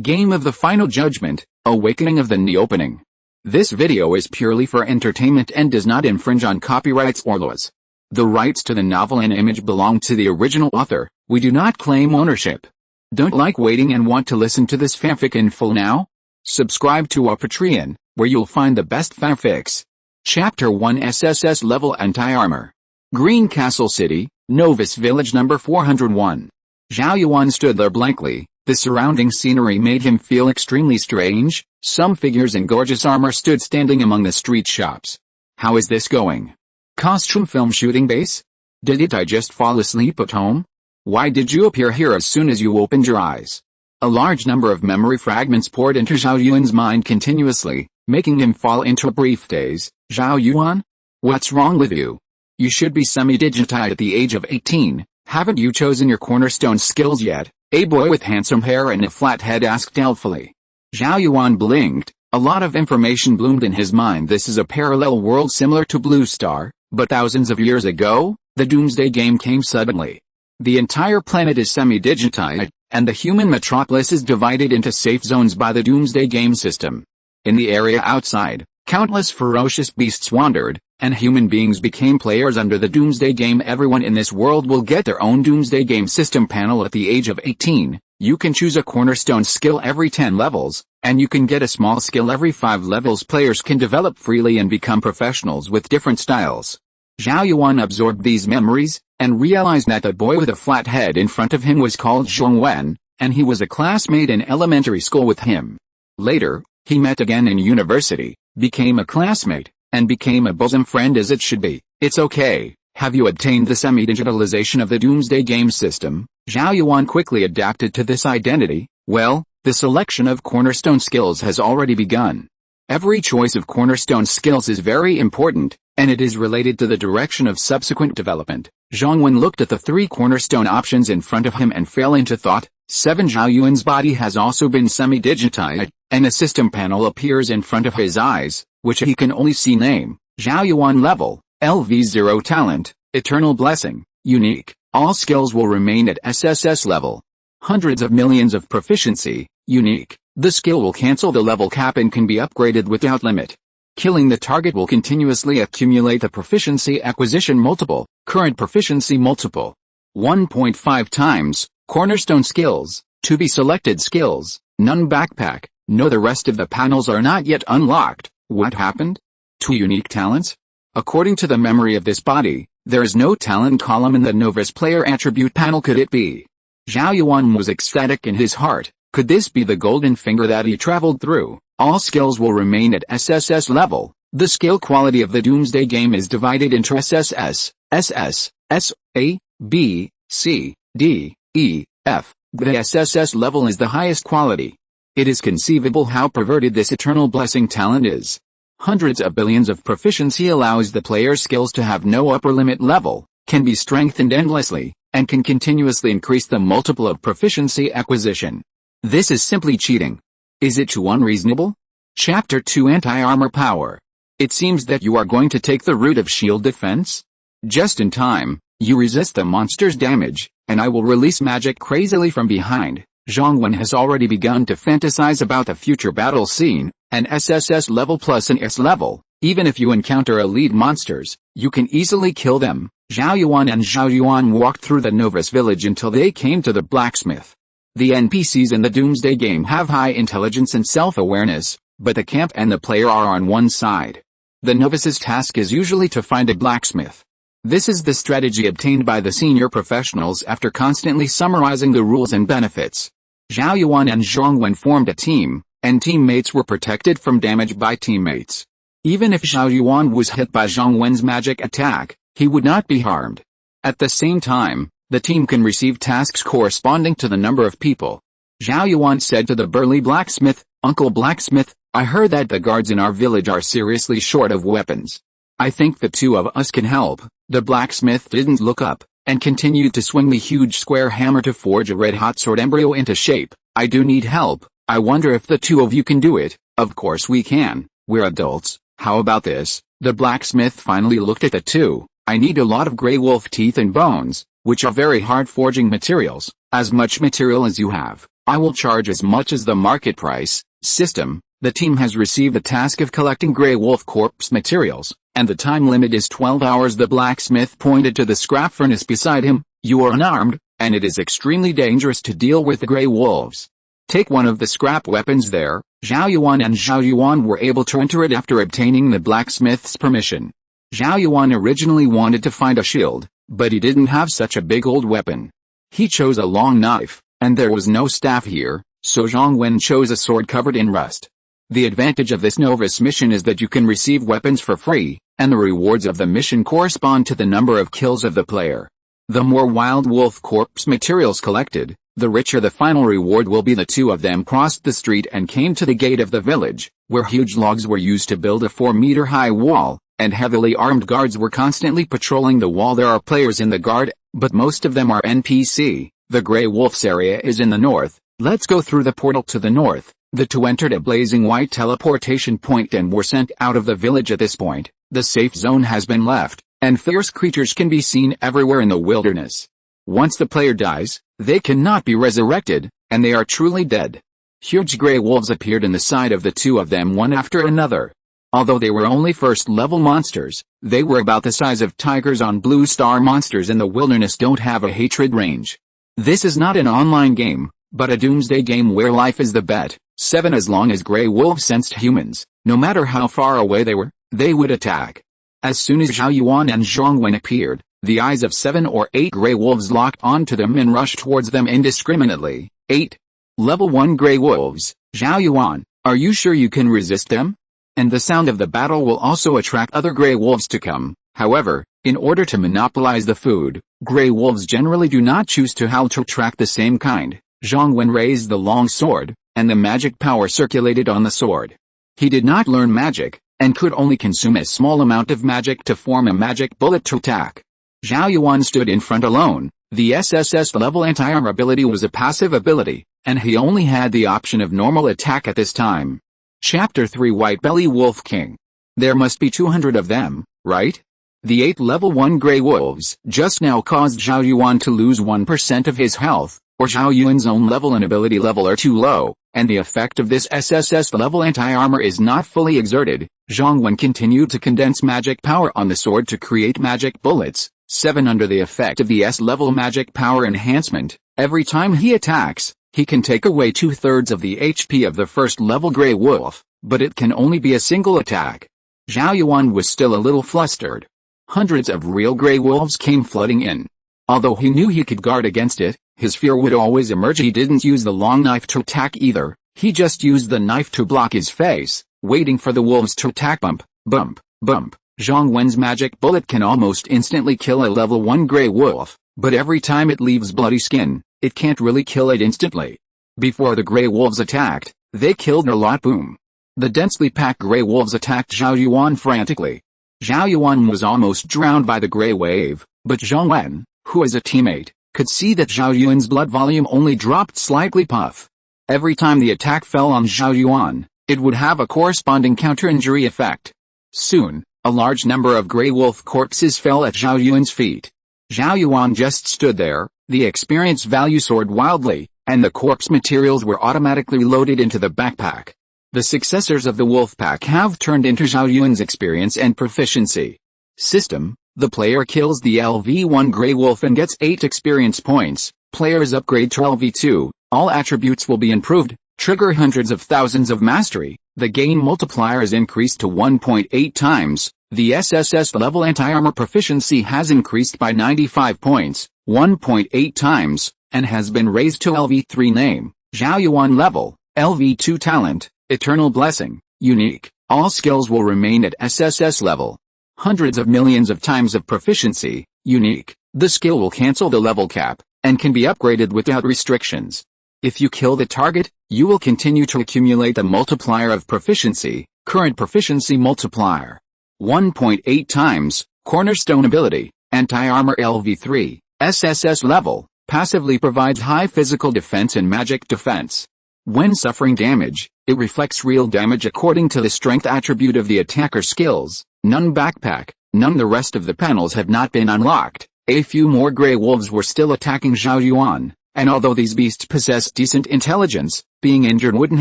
Game of the Final Judgment, Awakening of the Neopening. This video is purely for entertainment and does not infringe on copyrights or laws. The rights to the novel and image belong to the original author. We do not claim ownership. Don't like waiting and want to listen to this fanfic in full now? Subscribe to our Patreon, where you'll find the best fanfics. Chapter 1 SSS Level Anti-Armor. Green Castle City, Novus Village number 401. Zhao Yuan stood there blankly. The surrounding scenery made him feel extremely strange. Some figures in gorgeous armor stood standing among the street shops. How is this going? Costume film shooting base? Did I just fall asleep at home? Why did you appear here as soon as you opened your eyes? A large number of memory fragments poured into Zhao Yuan's mind continuously, making him fall into a brief daze. Zhao Yuan? What's wrong with you? You should be semi-digitized at the age of 18. Haven't you chosen your cornerstone skills yet? A boy with handsome hair and a flat head asked doubtfully. Zhao Yuan blinked. A lot of information bloomed in his mind. This is a parallel world similar to Blue Star, but thousands of years ago, the Doomsday Game came suddenly. The entire planet is semi-digitized, and the human metropolis is divided into safe zones by the Doomsday Game system. In the area outside, countless ferocious beasts wandered, and human beings became players under the Doomsday Game. Everyone in this world will get their own Doomsday Game system panel at the age of 18. You can choose a cornerstone skill every 10 levels, and you can get a small skill every 5 levels. Players can develop freely and become professionals with different styles. Zhao Yuan absorbed these memories, and realized that the boy with a flat head in front of him was called Zhong Wen, and he was a classmate in elementary school with him. Later, he met again in university, became a classmate, and became a bosom friend as it should be. It's okay. Have you obtained the semi-digitalization of the Doomsday Game system? Zhao Yuan quickly adapted to this identity. Well, the selection of cornerstone skills has already begun. Every choice of cornerstone skills is very important, and it is related to the direction of subsequent development. Zhong Wen looked at the 3 cornerstone options in front of him and fell into thought. 7 Zhao Yuan's body has also been semi-digitized, and a system panel appears in front of his eyes, which he can only see. Name, Zhao Yuan. Level, LV0. Talent, Eternal Blessing, Unique. All skills will remain at SSS level. Hundreds of millions of proficiency, Unique. The skill will cancel the level cap and can be upgraded without limit. Killing the target will continuously accumulate the proficiency acquisition multiple, current proficiency multiple. 1.5 times. Cornerstone skills, to be selected skills, none. Backpack. No, the rest of the panels are not yet unlocked. What happened? 2 unique talents? According to the memory of this body, there is no talent column in the Novus player attribute panel. Could it be? Zhao Yuan was ecstatic in his heart. Could this be the golden finger that he traveled through? All skills will remain at SSS level. The skill quality of the Doomsday Game is divided into SSS, SS, S, A, B, C, D, E, F. The SSS level is the highest quality. It is conceivable how perverted this Eternal Blessing talent is. Hundreds of billions of proficiency allows the player's skills to have no upper limit level, can be strengthened endlessly, and can continuously increase the multiple of proficiency acquisition. This is simply cheating. Is it too unreasonable? Chapter 2 Anti-Armor Power. It seems that you are going to take the route of shield defense? Just in time, you resist the monster's damage, and I will release magic crazily from behind. Zhong Wen has already begun to fantasize about the future battle scene, an SSS level plus an S level. Even if you encounter elite monsters, you can easily kill them. Zhao Yuan and Zhao Yuan walked through the Novus village until they came to the blacksmith. The NPCs in the Doomsday Game have high intelligence and self-awareness, but the camp and the player are on one side. The novice's task is usually to find a blacksmith. This is the strategy obtained by the senior professionals after constantly summarizing the rules and benefits. Zhao Yuan and Zhong Wen formed a team, and teammates were protected from damage by teammates. Even if Zhao Yuan was hit by Zhong Wen's magic attack, he would not be harmed. At the same time, the team can receive tasks corresponding to the number of people. Zhao Yuan said to the burly blacksmith, "Uncle Blacksmith, I heard that the guards in our village are seriously short of weapons. I think the 2 of us can help." The blacksmith didn't look up, and continued to swing the huge square hammer to forge a red-hot sword embryo into shape. "I do need help. I wonder if the 2 of you can do it." "Of course we can. We're adults. How about this?" The blacksmith finally looked at the 2. "I need a lot of gray wolf teeth and bones, which are very hard forging materials. As much material as you have, I will charge as much as the market price. System, the team has received the task of collecting Grey Wolf corpse materials, and the time limit is 12 hours. The blacksmith pointed to the scrap furnace beside him. You are unarmed, and it is extremely dangerous to deal with the Grey Wolves. Take one of the scrap weapons there. Zhao Yuan and Zhao Yuan were able to enter it after obtaining the blacksmith's permission. Zhao Yuan originally wanted to find a shield, but he didn't have such a big old weapon. He chose a long knife, and there was no staff here, so Zhong Wen chose a sword covered in rust. The advantage of this novice mission is that you can receive weapons for free, and the rewards of the mission correspond to the number of kills of the player. The more wild wolf corpse materials collected, the richer the final reward will be. The two of them crossed the street and came to the gate of the village, where huge logs were used to build a 4-meter-high wall, and heavily armed guards were constantly patrolling the wall. There are players in the guard, but most of them are NPC. The Grey Wolf's area is in the north. Let's go through the portal to the north. The two entered a blazing white teleportation point and were sent out of the village. At this point, the safe zone has been left, and fierce creatures can be seen everywhere in the wilderness. Once the player dies, they cannot be resurrected, and they are truly dead. Huge Grey Wolves appeared in the side of the two of them one after another. Although they were only first-level monsters, they were about the size of tigers on Blue Star. Monsters in the wilderness don't have a hatred range. This is not an online game, but a doomsday game where life is the bet. 7 As long as Grey Wolves sensed humans, no matter how far away they were, they would attack. As soon as Zhao Yuan and Zhong Wen appeared, the eyes of 7 or 8 Grey Wolves locked onto them and rushed towards them indiscriminately. 8. Level 1 Grey Wolves. Zhao Yuan, are you sure you can resist them? And the sound of the battle will also attract other Grey Wolves to come. However, in order to monopolize the food, Grey Wolves generally do not choose to howl to attract the same kind. Zhong Wen raised the long sword, and the magic power circulated on the sword. He did not learn magic, and could only consume a small amount of magic to form a magic bullet to attack. Zhao Yuan stood in front alone. The SSS level anti-armor ability was a passive ability, and he only had the option of normal attack at this time. Chapter 3 White-bellied Wolf King. There must be 200 of them, right? The 8 level 1 Grey Wolves just now caused Zhao Yuan to lose 1% of his health, or Zhao Yuan's own level and ability level are too low, and the effect of this SSS level anti-armor is not fully exerted. Zhong Wen continued to condense magic power on the sword to create magic bullets. 7 Under the effect of the S-level magic power enhancement, every time he attacks, he can take away 2/3 of the HP of the first-level Grey Wolf, but it can only be a single attack. Zhao Yuan was still a little flustered. Hundreds of real Grey Wolves came flooding in. Although he knew he could guard against it, his fear would always emerge. He didn't use the long knife to attack either, he just used the knife to block his face, waiting for the wolves to attack. Bump, bump, bump. Zhong Wen's magic bullet can almost instantly kill a level 1 Grey Wolf, but every time it leaves bloody skin, it can't really kill it instantly. Before the Grey Wolves attacked, they killed a lot. Boom. The densely packed Grey Wolves attacked Zhao Yuan frantically. Zhao Yuan was almost drowned by the Grey Wave, but Zhong Wen, who is a teammate, could see that Zhao Yuan's blood volume only dropped slightly. Puff. Every time the attack fell on Zhao Yuan, it would have a corresponding counter-injury effect. Soon, a large number of Grey Wolf corpses fell at Zhao Yuan's feet. Zhao Yuan just stood there, the experience value soared wildly, and the corpse materials were automatically loaded into the backpack. The successors of the wolf pack have turned into Zhao Yuan's experience and proficiency. System, the player kills the LV1 Grey Wolf and gets 8 experience points. Players upgrade to LV2, all attributes will be improved, trigger hundreds of thousands of mastery. The gain multiplier is increased to 1.8 times, the SSS level anti-armor proficiency has increased by 95 points, 1.8 times, and has been raised to LV3 name, Zhao Yuan level, LV2 talent, eternal blessing, unique, all skills will remain at SSS level. Hundreds of millions of times of proficiency, unique, the skill will cancel the level cap, and can be upgraded without restrictions. If you kill the target, you will continue to accumulate the multiplier of proficiency, current proficiency multiplier. 1.8 times, cornerstone ability, anti-armor LV3, SSS level, passively provides high physical defense and magic defense. When suffering damage, it reflects real damage according to the strength attribute of the attacker skills. None backpack, none. The rest of the panels have not been unlocked. A few more Grey Wolves were still attacking Zhao Yuan, and although these beasts possess decent intelligence, being injured wouldn't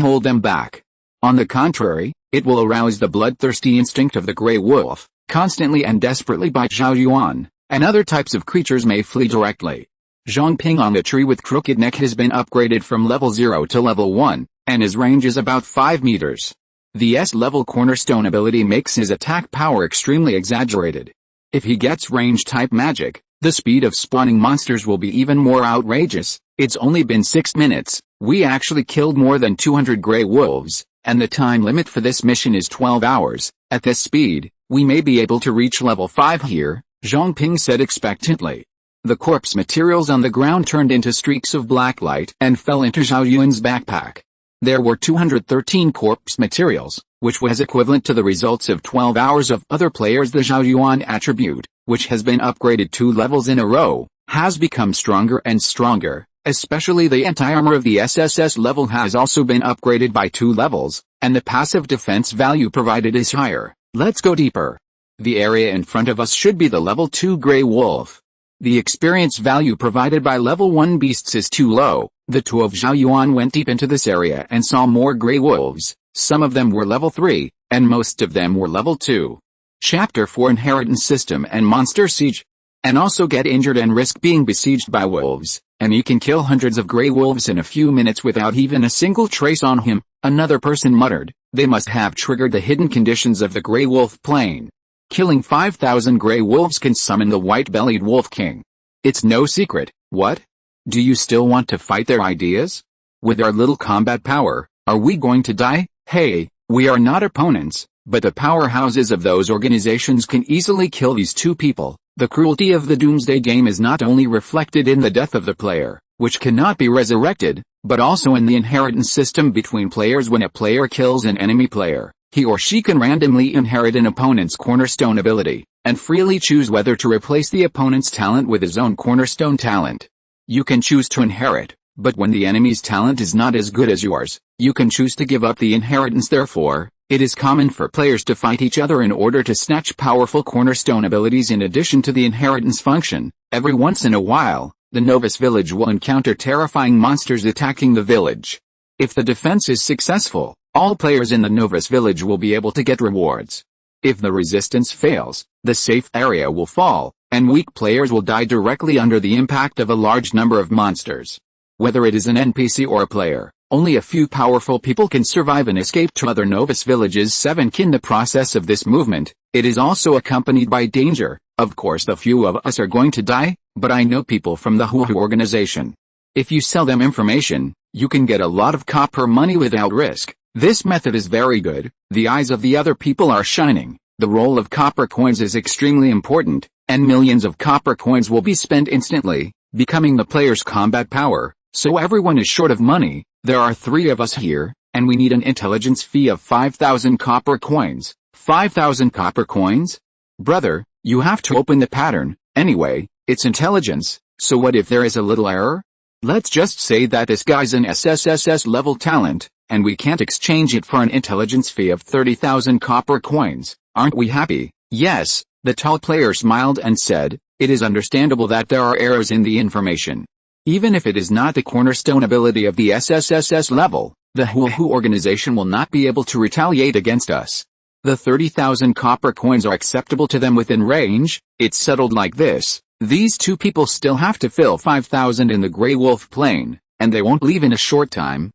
hold them back. On the contrary, it will arouse the bloodthirsty instinct of the gray wolf, constantly and desperately bite Zhao Yuan, and other types of creatures may flee directly. Zhong Ping on the tree with crooked neck has been upgraded from level 0 to level 1, and his range is about 5 meters. The S-level cornerstone ability makes his attack power extremely exaggerated. If he gets range-type magic, the speed of spawning monsters will be even more outrageous. It's only been 6 minutes, we actually killed more than 200 gray wolves, and the time limit for this mission is 12 hours. At this speed, we may be able to reach level 5 here, Zhong Ping said expectantly. The corpse materials on the ground turned into streaks of black light and fell into Zhao Yuan's backpack. There were 213 corpse materials, which was equivalent to the results of 12 hours of other players. The Zhao Yuan attribute, which has been upgraded 2 levels in a row, has become stronger and stronger, especially the anti-armor of the SSS level has also been upgraded by 2 levels, and the passive defense value provided is higher. Let's go deeper. The area in front of us should be the level 2 gray wolf. The experience value provided by level 1 beasts is too low. The two of Zhao Yuan went deep into this area and saw more gray wolves. Some of them were level 3, and most of them were level 2. Chapter 4 Inheritance System and Monster Siege. And also get injured and risk being besieged by wolves, and you can kill hundreds of gray wolves in a few minutes without even a single trace on him, another person muttered. They must have triggered the hidden conditions of the gray wolf plane. Killing 5,000 gray wolves can summon the white-bellied wolf king. It's no secret, what? Do you still want to fight their ideas? With our little combat power, are we going to die? Hey, we are not opponents, but the powerhouses of those organizations can easily kill these two people. The cruelty of the Doomsday Game is not only reflected in the death of the player, which cannot be resurrected, but also in the inheritance system between players. When a player kills an enemy player, he or she can randomly inherit an opponent's cornerstone ability, and freely choose whether to replace the opponent's talent with his own cornerstone talent. You can choose to inherit, but when the enemy's talent is not as good as yours, you can choose to give up the inheritance. Therefore, it is common for players to fight each other in order to snatch powerful cornerstone abilities in addition to the inheritance function. Every once in a while, the novice village will encounter terrifying monsters attacking the village. If the defense is successful, all players in the novice village will be able to get rewards. If the resistance fails, the safe area will fall, and weak players will die directly under the impact of a large number of monsters. Whether it is an NPC or a player, only a few powerful people can survive and escape to other novice villages. 7. In the process of this movement, it is also accompanied by danger. Of course the few of us are going to die, but I know people from the WHO organization. If you sell them information, you can get a lot of copper money without risk. This method is very good. The eyes of the other people are shining. The roll of copper coins is extremely important, and millions of copper coins will be spent instantly, becoming the player's combat power. So everyone is short of money. There are 3 of us here, and we need an intelligence fee of 5,000 copper coins. 5,000 copper coins? Brother, you have to open the pattern. Anyway, it's intelligence, so what if there is a little error? Let's just say that this guy's an SSSS level talent, and we can't exchange it for an intelligence fee of 30,000 copper coins. Aren't we happy? Yes, the tall player smiled and said, it is understandable that there are errors in the information. Even if it is not the cornerstone ability of the SSSS level, the WHO organization will not be able to retaliate against us. The 30,000 copper coins are acceptable to them within range. It's settled like this. These two people still have to fill 5,000 in the Grey Wolf plane, and they won't leave in a short time.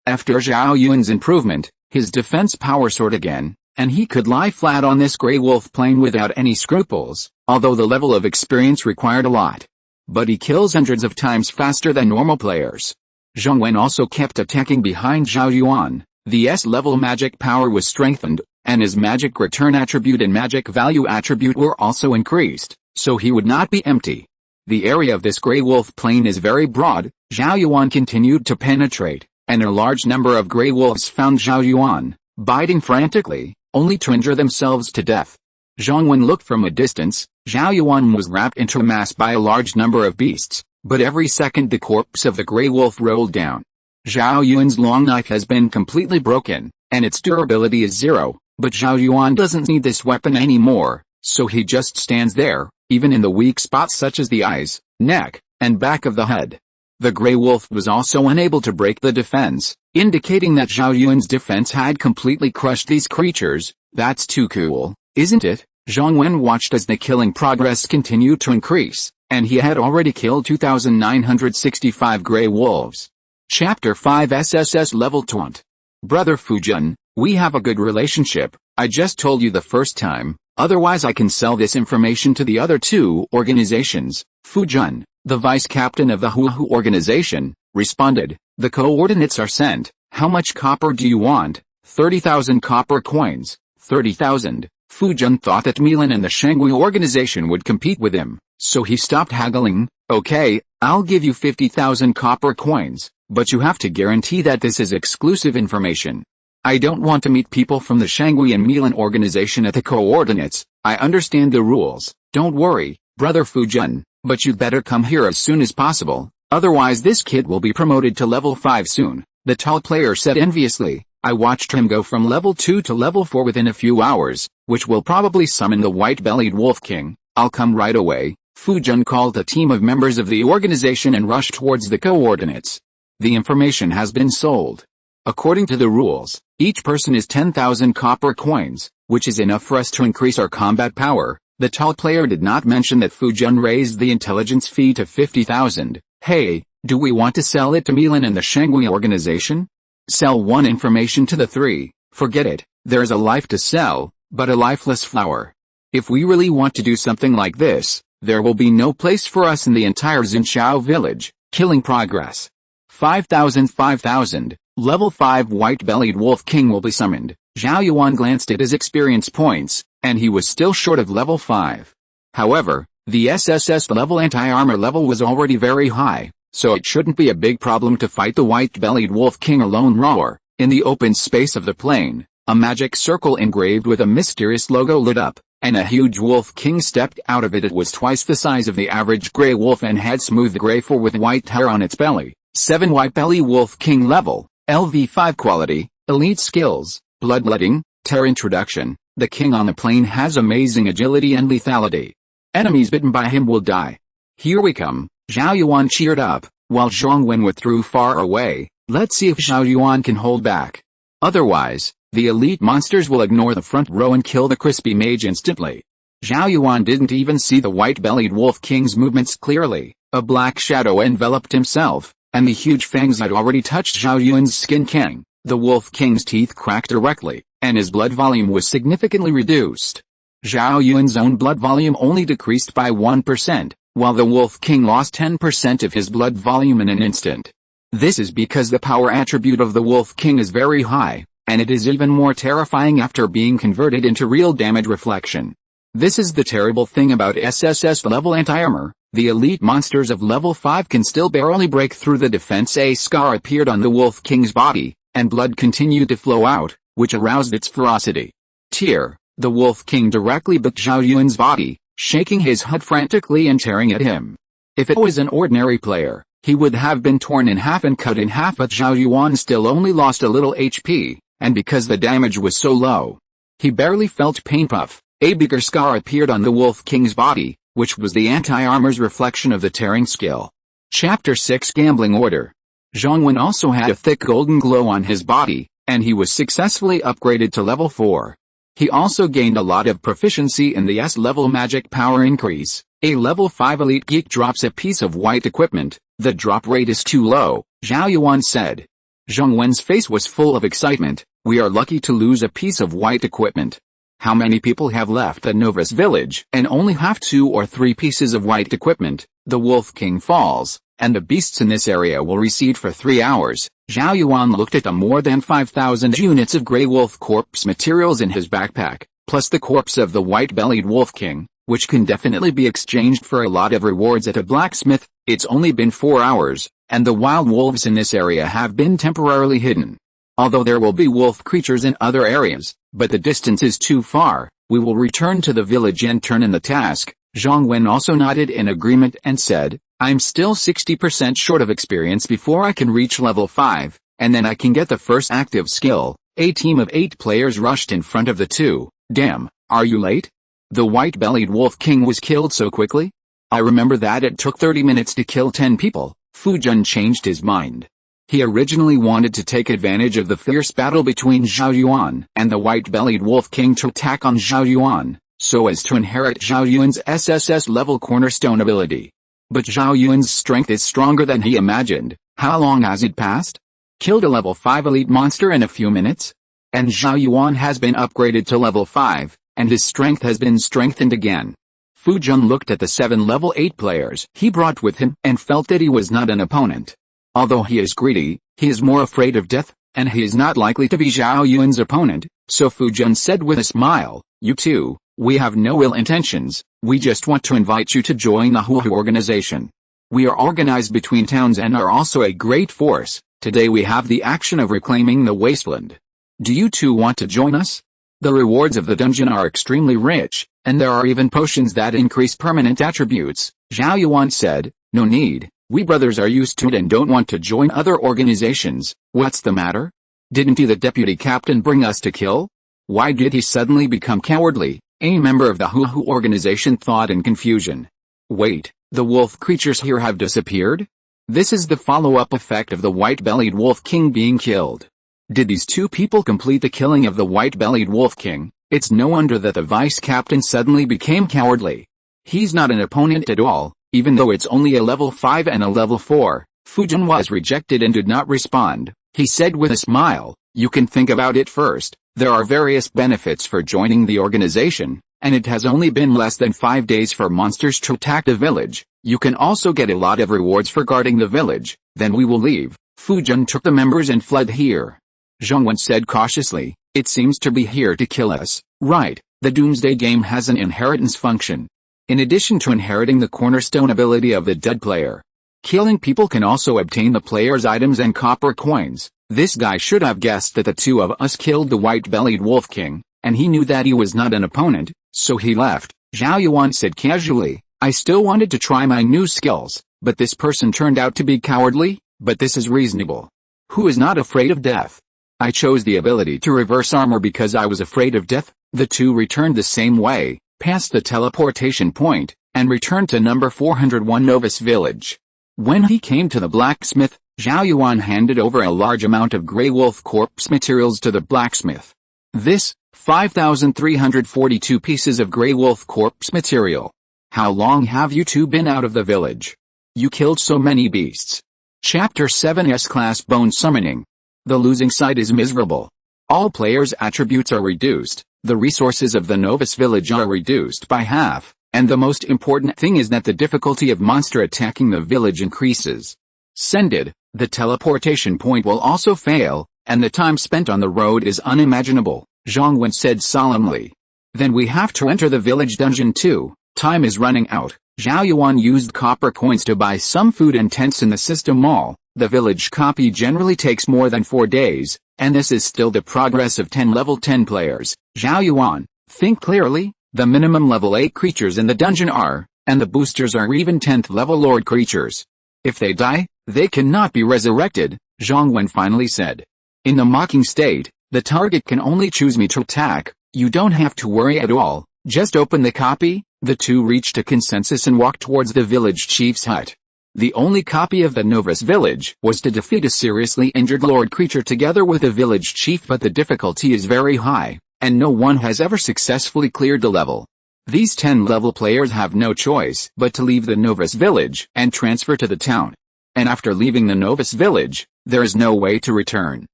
After Zhao Yuan's improvement, his defense power soared again, and he could lie flat on this Grey Wolf plane without any scruples, although the level of experience required a lot. But he kills hundreds of times faster than normal players. Zhong Wen also kept attacking behind Zhao Yuan. The S-level magic power was strengthened, and his magic return attribute and magic value attribute were also increased, so he would not be empty. The area of this Grey Wolf plane is very broad. Zhao Yuan continued to penetrate, and a large number of Grey Wolves found Zhao Yuan, biting frantically, only to injure themselves to death. Zhong Wen looked from a distance. Zhao Yuan was wrapped into a mass by a large number of beasts, but every second the corpse of the Grey Wolf rolled down. Zhao Yuan's long knife has been completely broken, and its durability is 0, but Zhao Yuan doesn't need this weapon anymore, so he just stands there, even in the weak spots such as the eyes, neck, and back of the head. The Grey Wolf was also unable to break the defense, indicating that Zhao Yuan's defense had completely crushed these creatures. That's too cool, isn't it? Zhong Wen watched as the killing progress continued to increase, and he had already killed 2,965 Grey Wolves. Chapter 5 SSS Level 20. Brother Fujun, we have a good relationship. I just told you the first time, otherwise I can sell this information to the other two organizations. Fujun, the vice captain of the Huahu organization, responded. The coordinates are sent. How much copper do you want? 30,000 copper coins. 30,000. Fujun thought that Milan and the Shangui organization would compete with him, so he stopped haggling. Okay, I'll give you 50,000 copper coins, but you have to guarantee that this is exclusive information. I don't want to meet people from the Shangui and Milan organization at the coordinates. I understand the rules. Don't worry, brother Fujun, but you'd better come here as soon as possible, otherwise this kid will be promoted to level 5 soon, the tall player said enviously. I watched him go from level 2 to level 4 within a few hours, which will probably summon the white-bellied Wolf King. I'll come right away. Fujun called a team of members of the organization and rushed towards the coordinates. The information has been sold. According to the rules, each person is 10,000 copper coins, which is enough for us to increase our combat power. The tall player did not mention that Fujun raised the intelligence fee to 50,000. Hey, do we want to sell it to Milan and the Shangui organization? Sell one information to the three. Forget it, there's a life to sell, but a lifeless flower. If we really want to do something like this, there will be no place for us in the entire Xinqiao village. Killing progress. 5,000. Level 5 white-bellied Wolf King will be summoned. Zhao Yuan glanced at his experience points, and he was still short of level 5. However, the SSS level anti-armor level was already very high, so it shouldn't be a big problem to fight the white-bellied Wolf King alone. Roar. In the open space of the plain, a magic circle engraved with a mysterious logo lit up, and a huge Wolf King stepped out of it. It was twice the size of the average gray wolf and had smooth gray fur with white hair on its belly. 7 white-belly Wolf King level, LV5 quality, elite skills, bloodletting, tear introduction. The king on the plain has amazing agility and lethality. Enemies bitten by him will die. Here we come. Zhao Yuan cheered up, while Zhong Wen withdrew far away. Let's see if Zhao Yuan can hold back. Otherwise, the elite monsters will ignore the front row and kill the crispy mage instantly. Zhao Yuan didn't even see the white-bellied Wolf King's movements clearly. A black shadow enveloped himself, and the huge fangs had already touched Zhao Yuan's skin. King. The Wolf King's teeth cracked directly, and his blood volume was significantly reduced. Zhao Yuan's own blood volume only decreased by 1%, while the Wolf King lost 10% of his blood volume in an instant. This is because the power attribute of the Wolf King is very high, and it is even more terrifying after being converted into real damage reflection. This is the terrible thing about SSS level anti-armor. The elite monsters of level 5 can still barely break through the defense. A scar appeared on the Wolf King's body, and blood continued to flow out, which aroused its ferocity. Tear. The Wolf King directly bit Zhao Yuan's body, shaking his head frantically and tearing at him. If it was an ordinary player, he would have been torn in half and cut in half, but Zhao Yuan still only lost a little HP, and because the damage was so low, he barely felt pain. Puff. A bigger scar appeared on the Wolf King's body, which was the anti-armor's reflection of the tearing skill. Chapter 6 Gambling Order. Zhong Wen also had a thick golden glow on his body, and he was successfully upgraded to level 4. He also gained a lot of proficiency in the S-level magic power increase. A level 5 elite geek drops a piece of white equipment. The drop rate is too low, Zhao Yuan said. Zhong Wen's face was full of excitement. We are lucky to lose a piece of white equipment. How many people have left the Novus village and only have 2 or 3 pieces of white equipment? The Wolf King falls, and the beasts in this area will recede for 3 hours. Zhao Yuan looked at the more than 5,000 units of Grey Wolf corpse materials in his backpack, plus the corpse of the white-bellied Wolf King, which can definitely be exchanged for a lot of rewards at a blacksmith. It's only been 4 hours, and the wild wolves in this area have been temporarily hidden. Although there will be wolf creatures in other areas, but the distance is too far, we will return to the village and turn in the task. Zhong Wen also nodded in agreement and said, I'm still 60% short of experience before I can reach level 5, and then I can get the first active skill. A team of 8 players rushed in front of the 2. Damn, are you late? The white-bellied Wolf King was killed so quickly? I remember that it took 30 minutes to kill 10 people. Fu Jun changed his mind. He originally wanted to take advantage of the fierce battle between Zhao Yuan and the white-bellied Wolf King to attack on Zhao Yuan, so as to inherit Zhao Yuan's SSS-level cornerstone ability. But Zhao Yuan's strength is stronger than he imagined. How long has it passed? Killed a level 5 elite monster in a few minutes? And Zhao Yuan has been upgraded to level 5, and his strength has been strengthened again. Fu Jun looked at the 7 level 8 players he brought with him and felt that he was not an opponent. Although he is greedy, he is more afraid of death, and he is not likely to be Zhao Yuan's opponent, so Fu Jun said with a smile, "You two, we have no ill intentions, we just want to invite you to join the Hu organization. We are organized between towns and are also a great force. Today we have the action of reclaiming the wasteland. Do you two want to join us? The rewards of the dungeon are extremely rich, and there are even potions that increase permanent attributes." Zhao Yuan said, "No need. We brothers are used to it and don't want to join other organizations." "What's the matter? Didn't the deputy captain bring us to kill? Why did he suddenly become cowardly?" A member of the Hu organization thought in confusion. "Wait, the wolf creatures here have disappeared? This is the follow-up effect of the white-bellied Wolf King being killed. Did these two people complete the killing of the white-bellied Wolf King? It's no wonder that the vice captain suddenly became cowardly. He's not an opponent at all. Even though it's only a level 5 and a level 4, Fu Jun was rejected and did not respond. He said with a smile, "You can think about it first. There are various benefits for joining the organization, and it has only been less than 5 days for monsters to attack the village. You can also get a lot of rewards for guarding the village. Then we will leave." Fu Jun took the members and fled here. Zhong Wen said cautiously, "It seems to be here to kill us, right? The Doomsday Game has an inheritance function. In addition to inheriting the cornerstone ability of the dead player, killing people can also obtain the player's items and copper coins. This guy should have guessed that the two of us killed the white-bellied Wolf King, and he knew that he was not an opponent, so he left." Zhao Yuan said casually, "I still wanted to try my new skills, but this person turned out to be cowardly, but this is reasonable. Who is not afraid of death? I chose the ability to reverse armor because I was afraid of death." The two returned the same way, passed the teleportation point, and returned to number 401 Novice Village. When he came to the blacksmith, Zhao Yuan handed over a large amount of Grey Wolf corpse materials to the blacksmith. "This, 5,342 pieces of Grey Wolf corpse material. How long have you two been out of the village? You killed so many beasts." Chapter 7 S-Class Bone Summoning. The losing side is miserable. All players' attributes are reduced. The resources of the Novice Village are reduced by half, and the most important thing is that the difficulty of monster attacking the village increases. Sended, the teleportation point will also fail, and the time spent on the road is unimaginable, Zhong Wen said solemnly. "Then we have to enter the village dungeon too. Time is running out." Zhao Yuan used copper coins to buy some food and tents in the system mall. The village copy generally takes more than 4 days, and this is still the progress of 10 level 10 players. Zhao Yuan, think clearly. The minimum level 8 creatures in the dungeon are, and the boosters are even 10th level lord creatures. If they die, they cannot be resurrected, Zhong Wen finally said. In the mocking state, the target can only choose me to attack. You don't have to worry at all, just open the copy. The two reached a consensus and walked towards the village chief's hut. The only copy of the Novice Village was to defeat a seriously injured lord creature together with a village chief, but the difficulty is very high, and no one has ever successfully cleared the level. These 10-level players have no choice but to leave the Novice Village and transfer to the town. And after leaving the Novice Village, there is no way to return.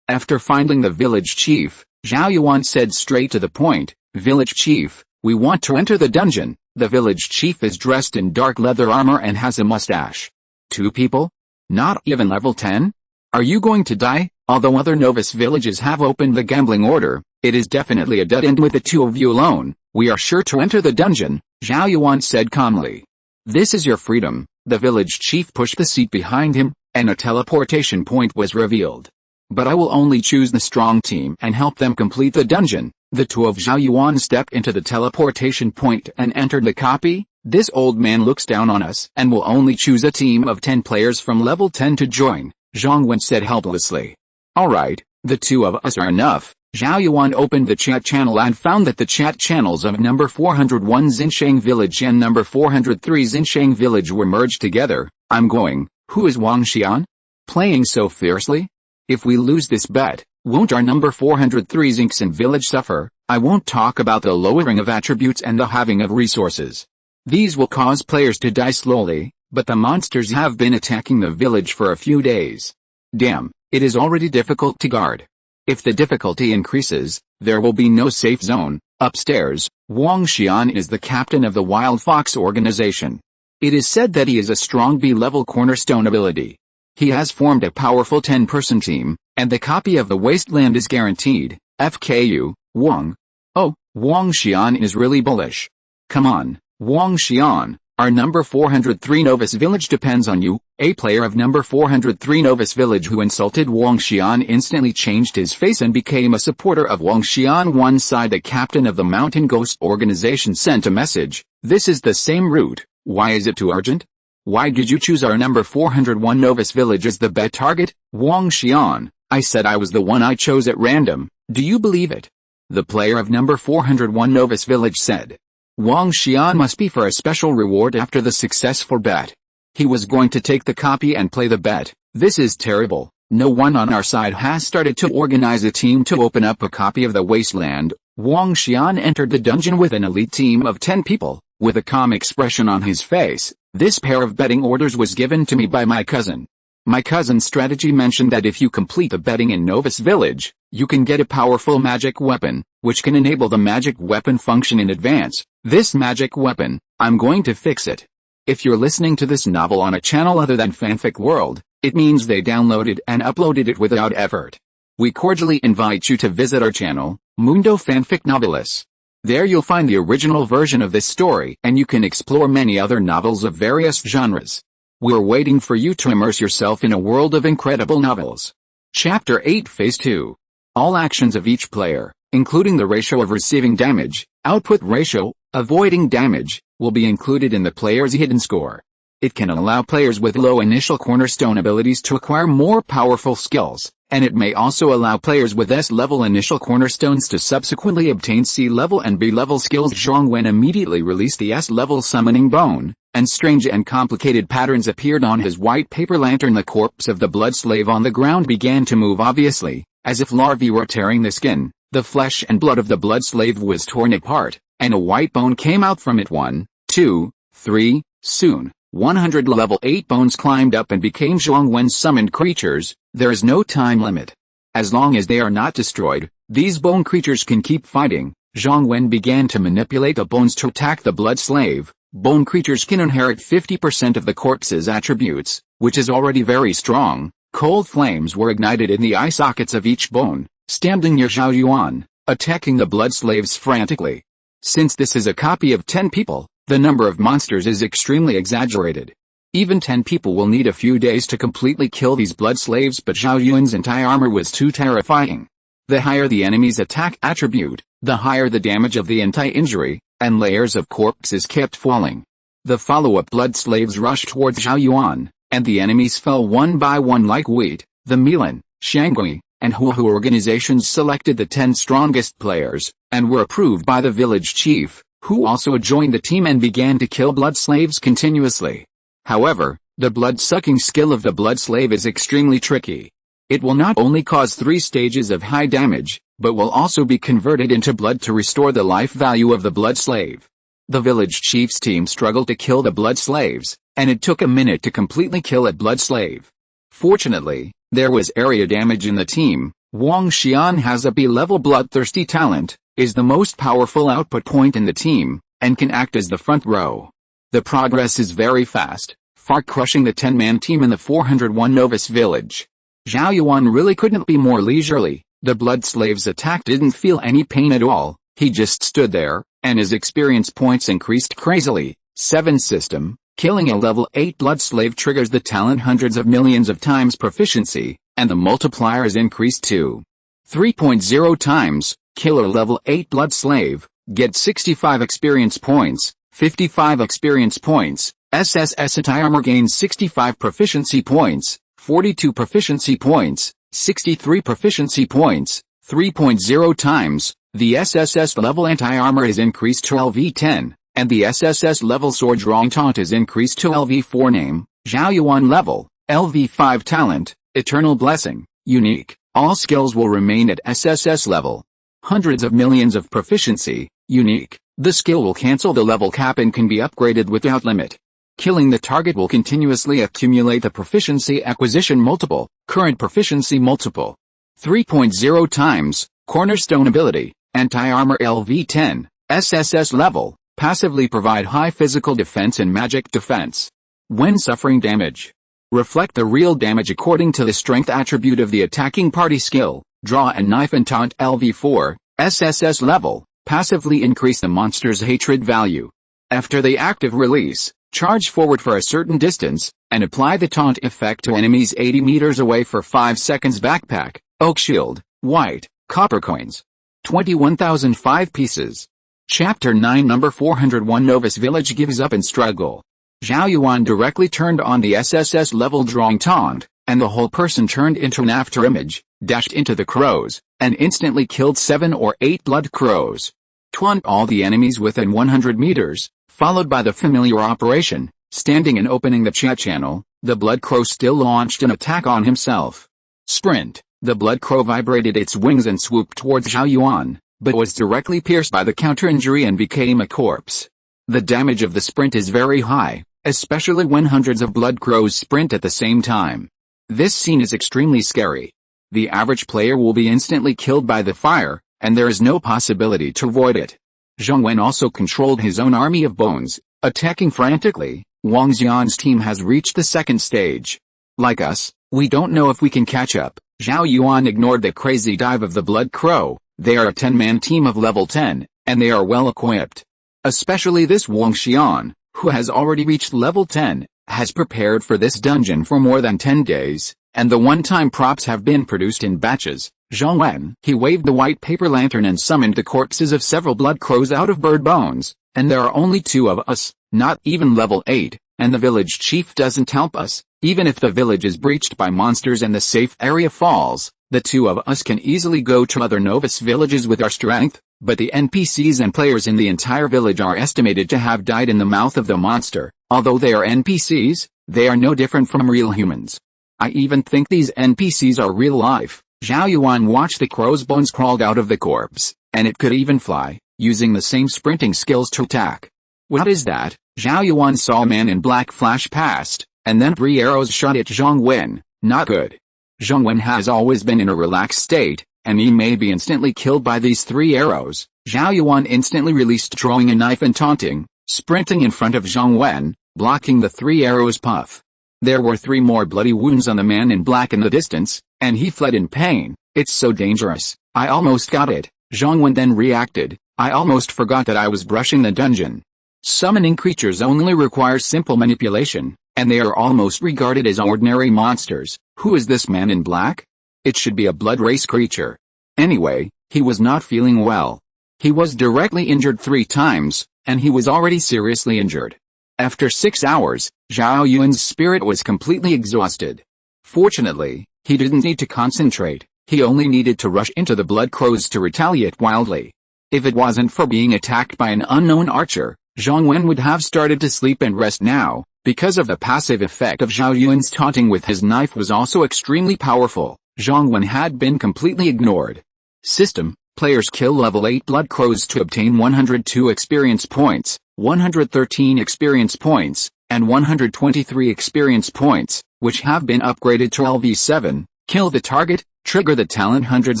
After finding the village chief, Zhao Yuan said straight to the point, "Village chief, we want to enter the dungeon." The village chief is dressed in dark leather armor and has a mustache. 2 people? Not even level 10? Are you going to die? Although other Novice villages have opened the gambling order, it is definitely a dead end with the 2 of you alone. We are sure to enter the dungeon, Zhao Yuan said calmly. This is your freedom. The village chief pushed the seat behind him, and a teleportation point was revealed. But I will only choose the strong team and help them complete the dungeon. The 2 of Zhao Yuan stepped into the teleportation point and entered the copy. This old man looks down on us and will only choose a team of 10 players from level 10 to join, Zhong Wen said helplessly. Alright, the 2 of us are enough. Zhao Yuan opened the chat channel and found that the chat channels of number 401 Xinsheng Village and number 403 Xinsheng Village were merged together. I'm going. Who is Wang Xian? Playing so fiercely? If we lose this bet, won't our number 403 Zinks and village suffer? I won't talk about the lowering of attributes and the halving of resources. These will cause players to die slowly, but the monsters have been attacking the village for a few days. Damn, it is already difficult to guard. If the difficulty increases, there will be no safe zone. Upstairs, Wang Xian is the captain of the Wild Fox organization. It is said that he is a strong B-level cornerstone ability. He has formed a powerful 10-person team, and the copy of the Wasteland is guaranteed. FKU, Wang. Oh, Wang Xian is really bullish. Come on, Wang Xian, our number 403 Novus Village depends on you. A player of number 403 Novus Village who insulted Wang Xian instantly changed his face and became a supporter of Wang Xian. One side, the captain of the Mountain Ghost organization, sent a message. This is the same route. Why is it too urgent? Why did you choose our number 401 Novus Village as the bet target? Wang Xian, I said I was the one I chose at random. Do you believe it? The player of number 401 Novus Village said. Wang Xian must be for a special reward after the successful bet. He was going to take the copy and play the bet. This is terrible. No one on our side has started to organize a team to open up a copy of the Wasteland. Wang Xian entered the dungeon with an elite team of 10 people, with a calm expression on his face. This pair of betting orders was given to me by my cousin. My cousin's strategy mentioned that if you complete the betting in Novus Village, you can get a powerful magic weapon, which can enable the magic weapon function in advance. This magic weapon, I'm going to fix it. If you're listening to this novel on a channel other than Fanfic World, it means they downloaded and uploaded it without effort. We cordially invite you to visit our channel, Mundo Fanfic Novelis. There you'll find the original version of this story, and you can explore many other novels of various genres. We're waiting for you to immerse yourself in a world of incredible novels. Chapter 8 Phase 2. All actions of each player, including the ratio of receiving damage, output ratio, avoiding damage, will be included in the player's hidden score. It can allow players with low initial cornerstone abilities to acquire more powerful skills, and it may also allow players with S-level initial cornerstones to subsequently obtain C-level and B-level skills. Zhong Wen immediately released the S-level summoning bone, and strange and complicated patterns appeared on his white paper lantern. The corpse of the blood slave on the ground began to move obviously, as if larvae were tearing the skin. The flesh and blood of the blood slave was torn apart, and a white bone came out from it. 1, 2, 3, soon. 100 level 8 bones climbed up and became Zhong Wen summoned creatures. There is no time limit. As long as they are not destroyed, these bone creatures can keep fighting. Zhong Wen began to manipulate the bones to attack the blood slave. Bone creatures can inherit 50% of the corpse's attributes, which is already very strong. Cold flames were ignited in the eye sockets of each bone, standing near Zhao Yuan, attacking the blood slaves frantically. Since this is a copy of 10 people, the number of monsters is extremely exaggerated. Even 10 people will need a few days to completely kill these blood slaves, but Zhao Yuan's anti-armor was too terrifying. The higher the enemy's attack attribute, the higher the damage of the anti-injury, and layers of corpses kept falling. The follow-up blood slaves rushed towards Zhao Yuan, and the enemies fell one by one like wheat. The Milan, Shanggui, and Huohu organizations selected the 10 strongest players, and were approved by the village chief, who also joined the team and began to kill blood slaves continuously. However, the blood-sucking skill of the blood slave is extremely tricky. It will not only cause 3 stages of high damage, but will also be converted into blood to restore the life value of the blood slave. The village chief's team struggled to kill the blood slaves, and it took a minute to completely kill a blood slave. Fortunately, there was area damage in the team. Wang Xian has a B-level bloodthirsty talent, is the most powerful output point in the team, and can act as the front row. The progress is very fast, far crushing the 10-man team in the 401 Novus Village. Zhao Yuan really couldn't be more leisurely. The blood slave's attack didn't feel any pain at all. He just stood there, and his experience points increased crazily. 7 system, killing a level 8 blood slave triggers the talent hundreds of millions of times proficiency, and the multiplier is increased to 3.0 times. Killer level 8 blood slave, get 65 experience points, 55 experience points. SSS anti-armor gains 65 proficiency points, 42 proficiency points, 63 proficiency points, 3.0 times. The SSS level anti-armor is increased to LV10, and the SSS level sword drawing taunt is increased to LV4. Name, Zhao Yuan level, LV5 talent, eternal blessing, unique. All skills will remain at SSS level. Hundreds of millions of proficiency, unique. The skill will cancel the level cap and can be upgraded without limit. Killing the target will continuously accumulate the proficiency acquisition multiple, current proficiency multiple. 3.0 times, cornerstone ability, anti-armor LV10, SSS level, passively provide high physical defense and magic defense. When suffering damage, reflect the real damage according to the strength attribute of the attacking party skill. Draw a knife and taunt LV4, SSS level, passively increase the monster's hatred value. After the active release, charge forward for a certain distance, and apply the taunt effect to enemies 80 meters away for 5 seconds. Backpack, oak shield, white, copper coins. 21,005 pieces. Chapter 9 Number 401 Novice Village gives up and struggle. Zhao Yuan directly turned on the SSS level drawing taunt, and the whole person turned into an afterimage, dashed into the crows, and instantly killed 7 or 8 blood crows. Taunt all the enemies within 100 meters, followed by the familiar operation, standing and opening the chat channel. The blood crow still launched an attack on himself. Sprint. The blood crow vibrated its wings and swooped towards Zhao Yuan, but was directly pierced by the counter-injury and became a corpse. The damage of the sprint is very high, especially when hundreds of blood crows sprint at the same time. This scene is extremely scary. The average player will be instantly killed by the fire, and there is no possibility to avoid it. Zhong Wen also controlled his own army of bones, attacking frantically. Wang Xian's team has reached the second stage. Like us, we don't know if we can catch up. Zhao Yuan ignored the crazy dive of the blood crow. They are a 10-man team of level 10, and they are well equipped. Especially this Wang Xian, who has already reached level 10, has prepared for this dungeon for more than 10 days, and the one-time props have been produced in batches. Zhong Wen. He waved the white paper lantern and summoned the corpses of several blood crows out of bird bones, and there are only 2 of us, not even level 8, and the village chief doesn't help us. Even if the village is breached by monsters and the safe area falls, the 2 of us can easily go to other novice villages with our strength, but the NPCs and players in the entire village are estimated to have died in the mouth of the monster. Although they are NPCs, they are no different from real humans. I even think these NPCs are real life. Zhao Yuan watched the crow's bones crawled out of the corpse, and it could even fly, using the same sprinting skills to attack. What is that? Zhao Yuan saw a man in black flash past, and then 3 arrows shot at Zhong Wen. Not good. Zhong Wen has always been in a relaxed state, and he may be instantly killed by these 3 arrows. Zhao Yuan instantly released, drawing a knife and taunting, sprinting in front of Zhong Wen, blocking the 3 arrows' puff. There were 3 more bloody wounds on the man in black in the distance, and he fled in pain. It's so dangerous. I almost got it. Zhong Wen then reacted. I almost forgot that I was brushing the dungeon. Summoning creatures only requires simple manipulation, and they are almost regarded as ordinary monsters. Who is this man in black? It should be a blood race creature. Anyway, he was not feeling well. He was directly injured 3 times, and he was already seriously injured. After 6 hours, Zhao Yuan's spirit was completely exhausted. Fortunately, he didn't need to concentrate. He only needed to rush into the blood crows to retaliate wildly. If it wasn't for being attacked by an unknown archer, Zhong Wen would have started to sleep and rest now. Because of the passive effect of Zhao Yuan's taunting with his knife was also extremely powerful, Zhong Wen had been completely ignored. System: players kill level 8 blood crows to obtain 102 experience points, 113 experience points, and 123 experience points, which have been upgraded to LV7. Kill the target, trigger the talent hundreds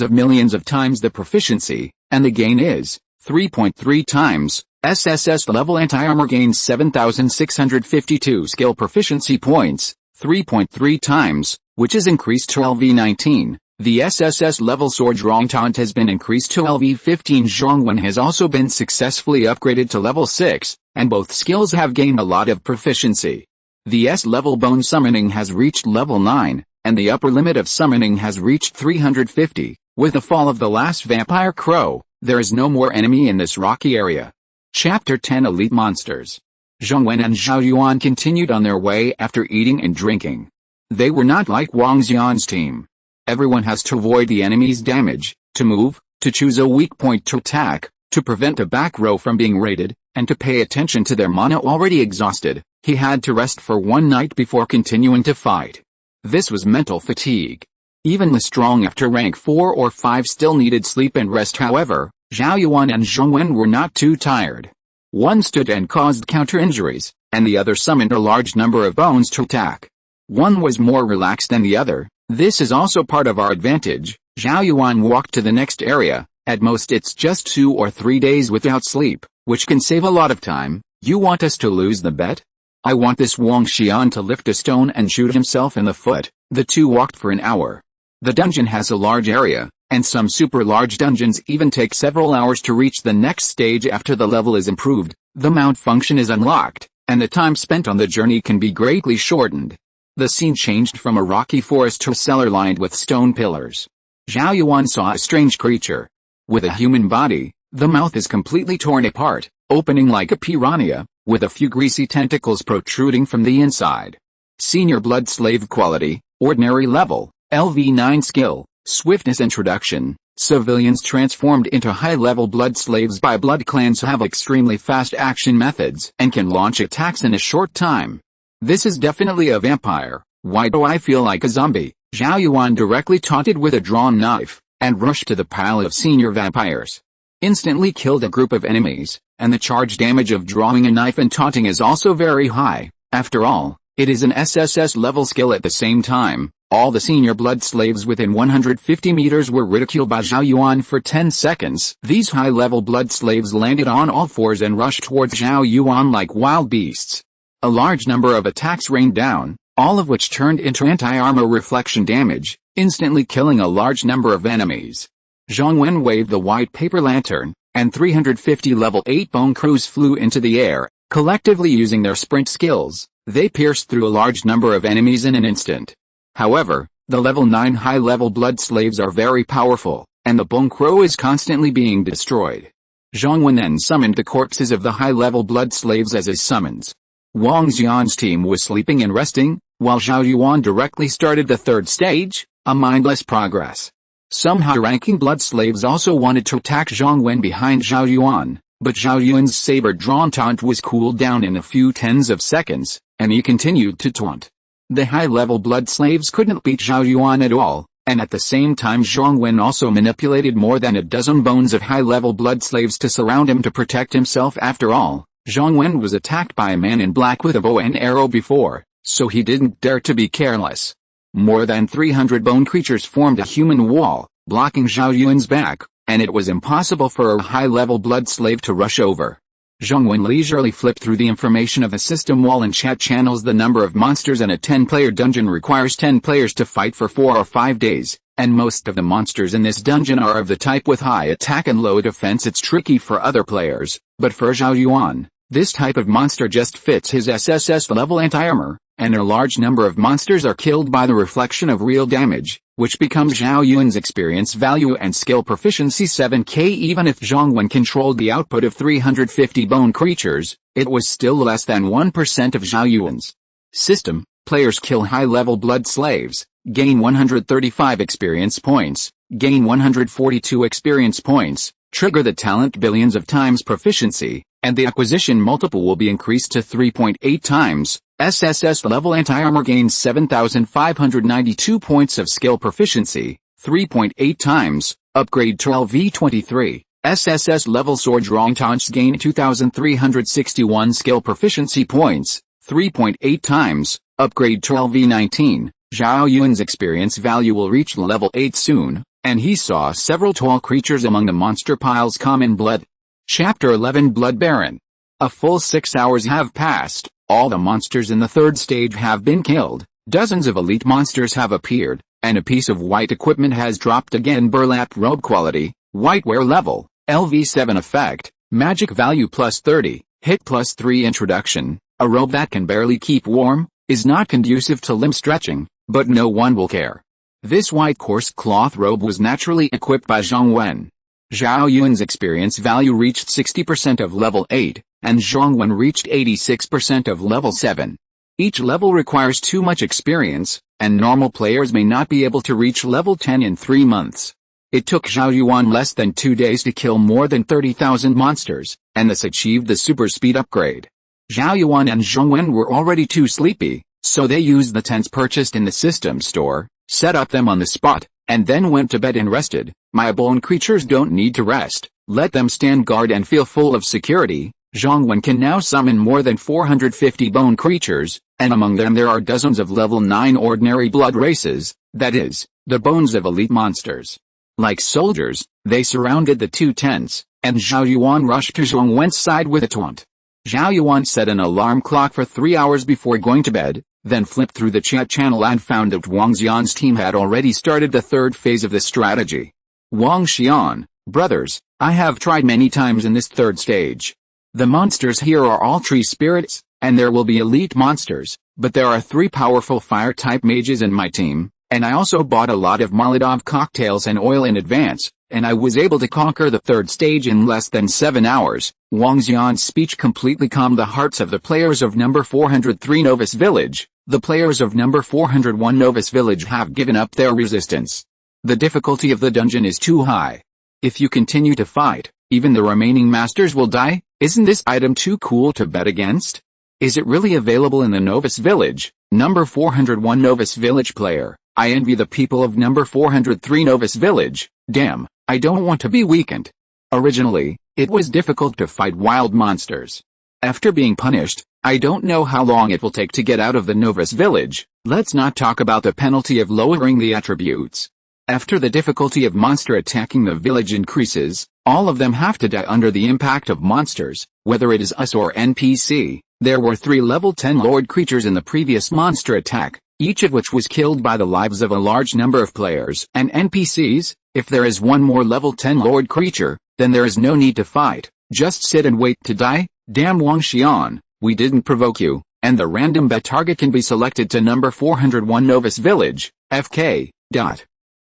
of millions of times the proficiency, and the gain is 3.3 times. SSS level anti-armor gains 7,652 skill proficiency points, 3.3 times, which is increased to LV19. The SSS level sword drawing taunt has been increased to LV15. Zhong Wen has also been successfully upgraded to level 6, and both skills have gained a lot of proficiency. The S-level bone summoning has reached level 9, and the upper limit of summoning has reached 350. With the fall of the last vampire crow, there is no more enemy in this rocky area. Chapter 10 Elite Monsters. Zhong Wen and Zhao Yuan continued on their way after eating and drinking. They were not like Wang Xian's team. Everyone has to avoid the enemy's damage, to move, to choose a weak point to attack, to prevent a back row from being raided, and to pay attention to their mana already exhausted. He had to rest for 1 night before continuing to fight. This was mental fatigue. Even the strong after rank 4 or 5 still needed sleep and rest. However, Zhao Yuan and Zhong Wen were not too tired. One stood and caused counter-injuries, and the other summoned a large number of bones to attack. One was more relaxed than the other. This is also part of our advantage. Zhao Yuan walked to the next area. At most it's just 2 or 3 days without sleep, which can save a lot of time. You want us to lose the bet? I want this Wang Xian to lift a stone and shoot himself in the foot. The two walked for an hour. The dungeon has a large area, and some super large dungeons even take several hours to reach the next stage after the level is improved. The mount function is unlocked, and the time spent on the journey can be greatly shortened. The scene changed from a rocky forest to a cellar lined with stone pillars. Zhao Yuan saw a strange creature. With a human body, the mouth is completely torn apart, opening like a piranha, with a few greasy tentacles protruding from the inside. Senior blood slave quality, ordinary level, LV9 skill, swiftness introduction. Civilians transformed into high-level blood slaves by blood clans have extremely fast action methods and can launch attacks in a short time. This is definitely a vampire. Why do I feel like a zombie? Zhao Yuan directly taunted with a drawn knife, and rushed to the pile of senior vampires. Instantly killed a group of enemies, and the charge damage of drawing a knife and taunting is also very high. After all, it is an SSS level skill. At the same time, all the senior blood slaves within 150 meters were ridiculed by Zhao Yuan for 10 seconds. These high-level blood slaves landed on all fours and rushed towards Zhao Yuan like wild beasts. A large number of attacks rained down, all of which turned into anti-armor reflection damage, instantly killing a large number of enemies. Zhong Wen waved the white paper lantern, and 350 level 8 bone crews flew into the air. Collectively using their sprint skills, they pierced through a large number of enemies in an instant. However, the level 9 high-level blood slaves are very powerful, and the bone crow is constantly being destroyed. Zhong Wen then summoned the corpses of the high-level blood slaves as his summons. Wang Xian's team was sleeping and resting, while Zhao Yuan directly started the third stage, a mindless progress. Some high-ranking blood slaves also wanted to attack Zhong Wen behind Zhao Yuan, but Zhao Yuan's saber-drawn taunt was cooled down in a few tens of seconds, and he continued to taunt. The high-level blood slaves couldn't beat Zhao Yuan at all, and at the same time Zhong Wen also manipulated more than a dozen bones of high-level blood slaves to surround him to protect himself. After all, Zhong Wen was attacked by a man in black with a bow and arrow before, so he didn't dare to be careless. More than 300 bone creatures formed a human wall, blocking Zhao Yuan's back, and it was impossible for a high-level blood slave to rush over. Zhong Wen leisurely flipped through the information of the system wall and chat channels. The number of monsters in a 10-player dungeon requires 10 players to fight for 4 or 5 days, and most of the monsters in this dungeon are of the type with high attack and low defense. It's tricky for other players, but for Zhao Yuan, this type of monster just fits his SSS level anti-armor, and a large number of monsters are killed by the reflection of real damage, which becomes Zhao Yuan's experience value and skill proficiency 7k. Even if Zhong Wen controlled the output of 350 bone creatures, it was still less than 1% of Zhao Yuan's. System: players kill high-level blood slaves, gain 135 experience points, gain 142 experience points, trigger the talent billions of times proficiency, and the acquisition multiple will be increased to 3.8 times. SSS level anti-armor gains 7,592 points of skill proficiency, 3.8 times, upgrade to LV23. SSS level sword drawing taunts gain 2,361 skill proficiency points, 3.8 times, upgrade to LV19. Zhao Yuan's experience value will reach level 8 soon, and he saw several tall creatures among the monster piles. Common blood. Chapter 11 Blood Baron. A full 6 hours have passed. All the monsters in the third stage have been killed, dozens of elite monsters have appeared, and a piece of white equipment has dropped again. Burlap robe quality, whitewear level, LV7 effect, magic value plus 30, hit plus 3 introduction. A robe that can barely keep warm, is not conducive to limb stretching, but no one will care. This white coarse cloth robe was naturally equipped by Zhong Wen. Zhao Yuan's experience value reached 60% of level 8, and Zhong Wen reached 86% of level 7. Each level requires too much experience, and normal players may not be able to reach level 10 in 3 months. It took Zhao Yuan less than 2 days to kill more than 30,000 monsters, and thus achieved the super speed upgrade. Zhao Yuan and Zhong Wen were already too sleepy, So they used the tents purchased in the system store, set up them on the spot, and then went to bed and rested. My bone creatures don't need to rest, let them stand guard and feel full of security. Zhong Wen can now summon more than 450 bone creatures, and among them there are dozens of level 9 ordinary blood races, that is, the bones of elite monsters. Like soldiers, they surrounded the two tents, and Zhao Yuan rushed to Zhong Wen's side with a taunt. Zhao Yuan set an alarm clock for 3 hours before going to bed, then flipped through the chat channel and found that Wang Xian's team had already started the third phase of the strategy. Wang Xian, brothers, I have tried many times in this third stage. The monsters here are all tree spirits, and there will be elite monsters, but there are 3 powerful fire-type mages in my team, and I also bought a lot of Molotov cocktails and oil in advance, and I was able to conquer the third stage in less than 7 hours. Wang Xian's speech completely calmed the hearts of the players of number 403 Novice Village. The players of number 401 Novice Village have given up their resistance. The difficulty of the dungeon is too high. If you continue to fight, even the remaining masters will die. Isn't this item too cool to bet against? Is it really available in the Novice Village? Number 401 Novice Village player, I envy the people of number 403 Novice Village. Damn, I don't want to be weakened. Originally, it was difficult to fight wild monsters. After being punished, I don't know how long it will take to get out of the Novice Village. Let's not talk about the penalty of lowering the attributes. After the difficulty of monster attacking the village increases, all of them have to die under the impact of monsters, whether it is us or NPC. There were 3 level 10 lord creatures in the previous monster attack, each of which was killed by the lives of a large number of players and NPCs. If there is one more level 10 lord creature, then there is no need to fight, just sit and wait to die. Damn Wang Xian, we didn't provoke you, and the random bet target can be selected to number 401 Novice Village, FK.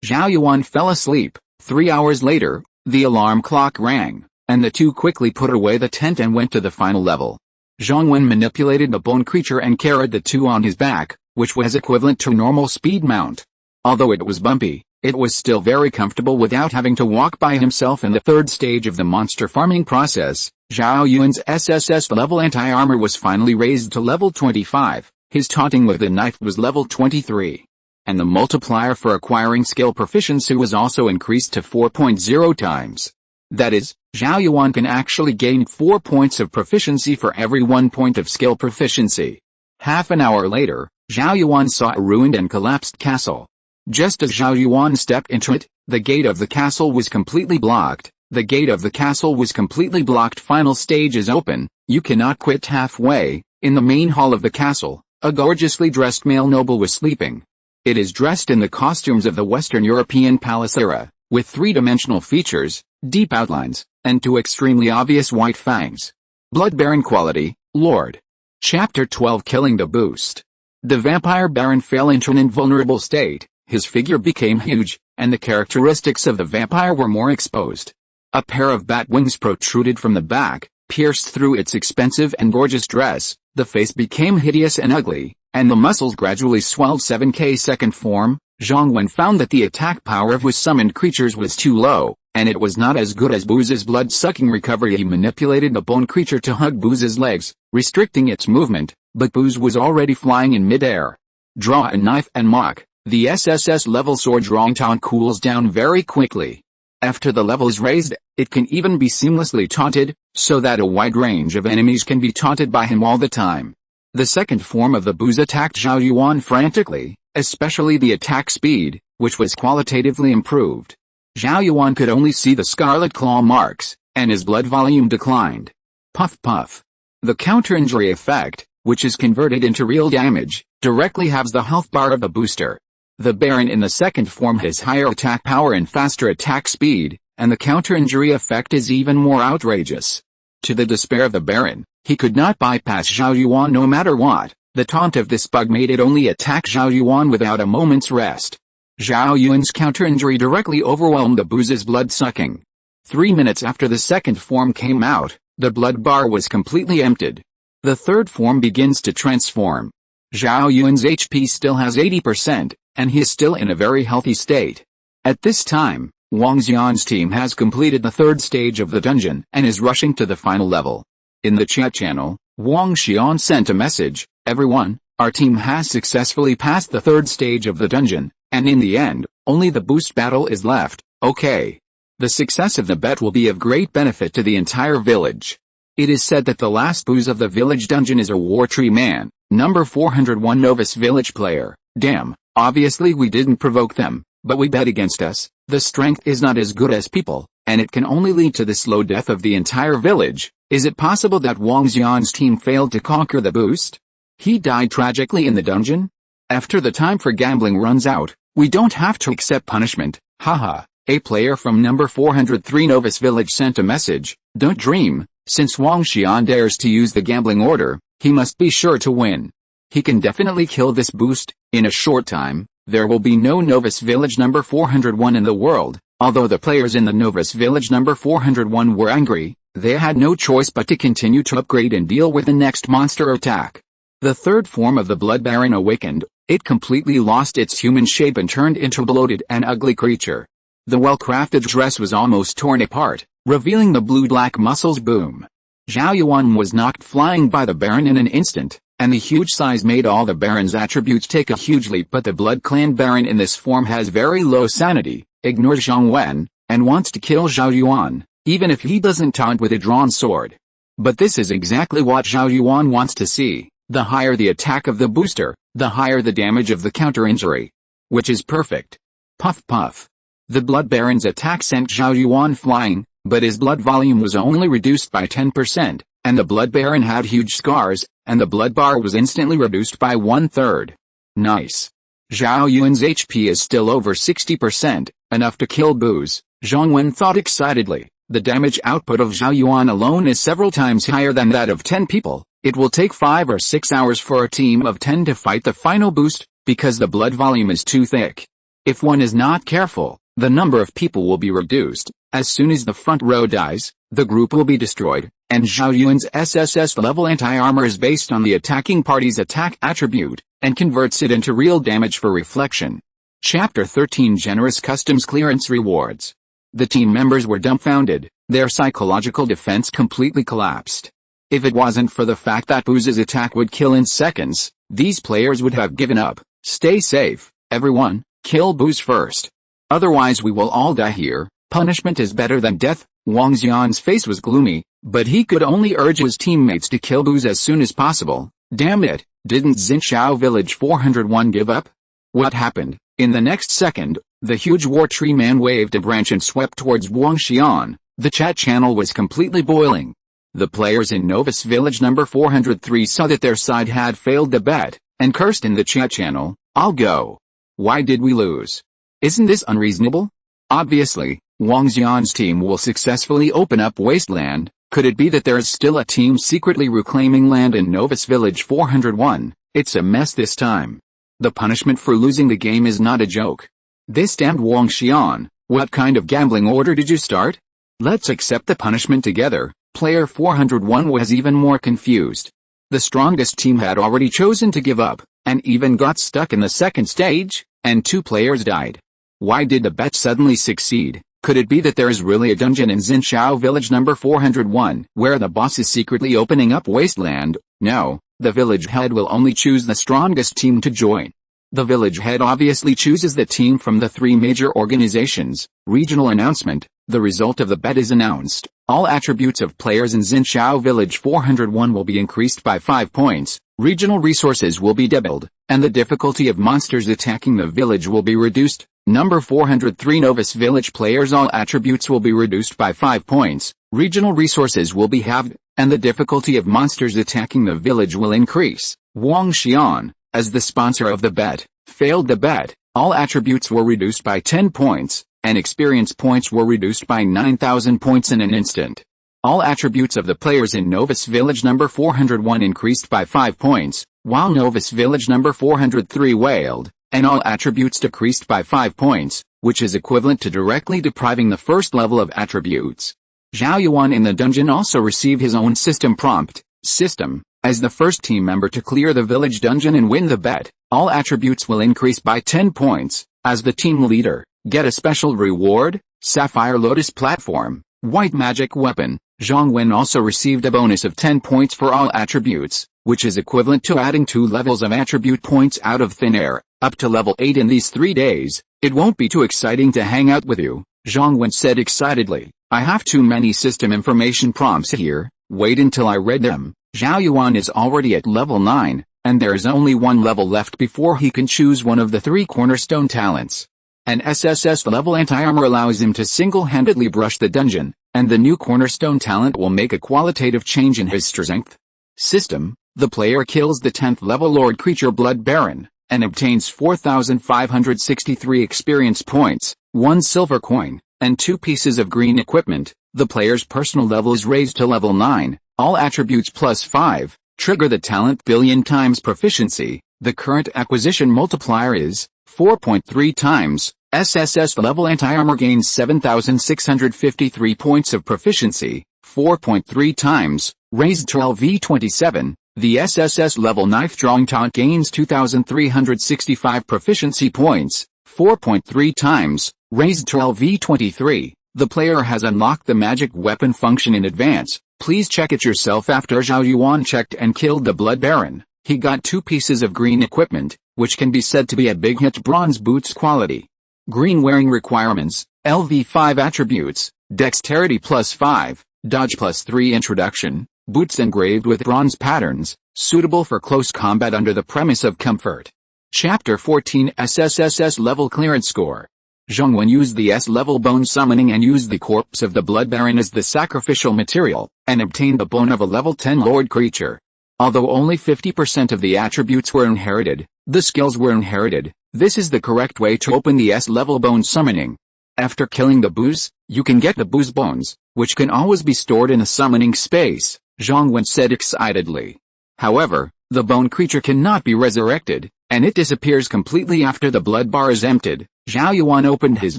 Zhao Yuan fell asleep. 3 hours later, the alarm clock rang, and the two quickly put away the tent and went to the final level. Zhong Wen manipulated a bone creature and carried the two on his back, which was equivalent to normal speed mount. Although it was bumpy, it was still very comfortable without having to walk by himself. In the third stage of the monster farming process, Zhao Yuan's SSS level anti-armor was finally raised to level 25, his taunting with the knife was level 23. And the multiplier for acquiring skill proficiency was also increased to 4.0 times. That is, Zhao Yuan can actually gain 4 points of proficiency for every 1 point of skill proficiency. Half an hour later, Zhao Yuan saw a ruined and collapsed castle. Just as Zhao Yuan stepped into it, the gate of the castle was completely blocked. The gate of the castle was completely blocked. Final stage is open, you cannot quit halfway. In the main hall of the castle, a gorgeously dressed male noble was sleeping. It is dressed in the costumes of the Western European palace era, with 3-dimensional features, deep outlines, and 2 extremely obvious white fangs. Blood Baron quality, Lord. Chapter 12 Killing the Boost. The Vampire Baron fell into an invulnerable state, his figure became huge, and the characteristics of the vampire were more exposed. A pair of bat wings protruded from the back, pierced through its expensive and gorgeous dress, the face became hideous and ugly, and the muscles gradually swelled. 7K second form, Zhong Wen found that the attack power of his summoned creatures was too low, and it was not as good as Booze's blood-sucking recovery. He manipulated the bone creature to hug Booze's legs, restricting its movement, but Booze was already flying in mid-air. Draw a knife and mock. The SSS level sword drawing taunt cools down very quickly. After the level is raised, it can even be seamlessly taunted, so that a wide range of enemies can be taunted by him all the time. The second form of the Booze attacked Zhao Yuan frantically, especially the attack speed, which was qualitatively improved. Zhao Yuan could only see the scarlet claw marks, and his blood volume declined. Puff puff. The counter-injury effect, which is converted into real damage, directly halves the health bar of the booster. The Baron in the second form has higher attack power and faster attack speed, and the counter-injury effect is even more outrageous. To the despair of the Baron, he could not bypass Zhao Yuan no matter what. The taunt of this bug made it only attack Zhao Yuan without a moment's rest. Zhao Yuan's counter-injury directly overwhelmed the Booze's blood-sucking. 3 minutes after the second form came out, the blood bar was completely emptied. The third form begins to transform. Zhao Yuan's HP still has 80%, and he is still in a very healthy state. At this time, Wang Xian's team has completed the third stage of the dungeon and is rushing to the final level. In the chat channel, Wang Xian sent a message, "Everyone, Our team has successfully passed the third stage of the dungeon, and in the end, only the boost battle is left. Okay. The success of the bet will be of great benefit to the entire village. It is said that the last boss of the village dungeon is a war tree man, number 401 novice village player. Damn, obviously we didn't provoke them, but we bet against us. The strength is not as good as people, and it can only lead to the slow death of the entire village. Is it possible that Wang Xian's team failed to conquer the boost? He died tragically in the dungeon? After the time for gambling runs out, we don't have to accept punishment. Haha. A player from number 403 Novice Village sent a message. Don't dream. Since Wang Xian dares to use the gambling order, he must be sure to win. He can definitely kill this boost. In a short time, there will be no Novice Village number 401 in the world. Although the players in the Novice Village number 401 were angry, they had no choice but to continue to upgrade and deal with the next monster attack. The third form of the Blood Baron awakened. It completely lost its human shape and turned into a bloated and ugly creature. The well-crafted dress was almost torn apart, revealing the blue-black muscles. Boom. Zhao Yuan was knocked flying by the Baron in an instant, and the huge size made all the Baron's attributes take a huge leap. But the Blood Clan Baron in this form has very low sanity, ignores Zhong Wen, and wants to kill Zhao Yuan, even if he doesn't taunt with a drawn sword. But this is exactly what Zhao Yuan wants to see. The higher the attack of the booster, the higher the damage of the counter-injury. Which is perfect. Puff puff. The Blood Baron's attack sent Zhao Yuan flying, but his blood volume was only reduced by 10%, and the Blood Baron had huge scars, and the blood bar was instantly reduced by 1/3. Nice. Zhao Yuan's HP is still over 60%, enough to kill Booz. Zhong Wen thought excitedly. The damage output of Zhao Yuan alone is several times higher than that of 10 people. It will take 5 or 6 hours for a team of 10 to fight the final boost, because the blood volume is too thick. If one is not careful, the number of people will be reduced. As soon as the front row dies, the group will be destroyed, and Zhao Yuan's SSS level anti-armor is based on the attacking party's attack attribute, and converts it into real damage for reflection. Chapter 13 Generous Customs Clearance Rewards. The team members were dumbfounded, their psychological defense completely collapsed. If it wasn't for the fact that Booz's attack would kill in seconds, these players would have given up. Stay safe, everyone, kill Booz first. Otherwise we will all die here. Punishment is better than death. Wang Xian's face was gloomy, but he could only urge his teammates to kill Booz as soon as possible. Damn it, didn't Xinqiao Village 401 give up? What happened? In the next second, the huge war tree man waved a branch and swept towards Wang Xian. The chat channel was completely boiling. The players in Novice Village number 403 saw that their side had failed the bet, and cursed in the chat channel, "I'll go. Why did we lose? Isn't this unreasonable? Obviously, Wang Xian's team will successfully open up Wasteland. Could it be that there is still a team secretly reclaiming land in Novice Village 401? It's a mess this time. The punishment for losing the game is not a joke. This damned Wang Xian, what kind of gambling order did you start? Let's accept the punishment together." Player 401 was even more confused. The strongest team had already chosen to give up, and even got stuck in the second stage, and 2 players died. Why did the bet suddenly succeed? Could it be that there is really a dungeon in Xinqiao Village number 401, where the boss is secretly opening up Wasteland? No, the village head will only choose the strongest team to join. The village head obviously chooses the team from the 3 major organizations. Regional announcement. The result of the bet is announced. All attributes of players in Xinqiao Village 401 will be increased by 5 points, regional resources will be doubled, and the difficulty of monsters attacking the village will be reduced. Number 403 Novice Village players, all attributes will be reduced by 5 points, regional resources will be halved, and the difficulty of monsters attacking the village will increase. Wang Xian, as the sponsor of the bet, failed the bet. All attributes were reduced by 10 points. And experience points were reduced by 9,000 points in an instant. All attributes of the players in Novice Village number 401 increased by 5 points, while Novice Village number 403 wailed, and all attributes decreased by 5 points, which is equivalent to directly depriving the first level of attributes. Zhao Yuan in the dungeon also received his own system prompt. System, as the first team member to clear the village dungeon and win the bet, all attributes will increase by 10 points. As the team leader, get a special reward, Sapphire Lotus Platform, White Magic Weapon. Zhong Wen also received a bonus of 10 points for all attributes, which is equivalent to adding 2 levels of attribute points out of thin air, up to level 8 in these 3 days. It won't be too exciting to hang out with you, Zhong Wen said excitedly. I have too many system information prompts here, wait until I read them. Zhao Yuan is already at level 9, and there is only 1 level left before he can choose one of the 3 cornerstone talents. An SSS level anti-armor allows him to single-handedly brush the dungeon, and the new cornerstone talent will make a qualitative change in his strength. System: the player kills the 10th level Lord Creature Blood Baron, and obtains 4,563 experience points, 1 silver coin, and 2 pieces of green equipment. The player's personal level is raised to level 9, all attributes plus 5, trigger the talent billion times proficiency. The current acquisition multiplier is 4.3 times. SSS level anti-armor gains 7,653 points of proficiency, 4.3 times, raised to LV27. The SSS level knife drawing taunt gains 2,365 proficiency points, 4.3 times, raised to LV23. The player has unlocked the magic weapon function in advance. Please check it yourself. After Zhao Yuan checked and killed the Blood Baron, he got 2 pieces of green equipment, which can be said to be a big hit. Bronze boots quality. Green wearing requirements, LV5 attributes, dexterity plus 5, dodge plus 3 introduction, boots engraved with bronze patterns, suitable for close combat under the premise of comfort. Chapter 14 SSSS level clearance score. Zhong Wen used the S-level bone summoning and used the corpse of the Blood Baron as the sacrificial material, and obtained the bone of a level 10 Lord Creature. Although only 50% of the attributes were inherited, the skills were inherited. This is the correct way to open the S-level bone summoning. After killing the boos, you can get the boos bones, which can always be stored in a summoning space, Zhong Wen said excitedly. However, the bone creature cannot be resurrected, and it disappears completely after the blood bar is emptied. Zhao Yuan opened his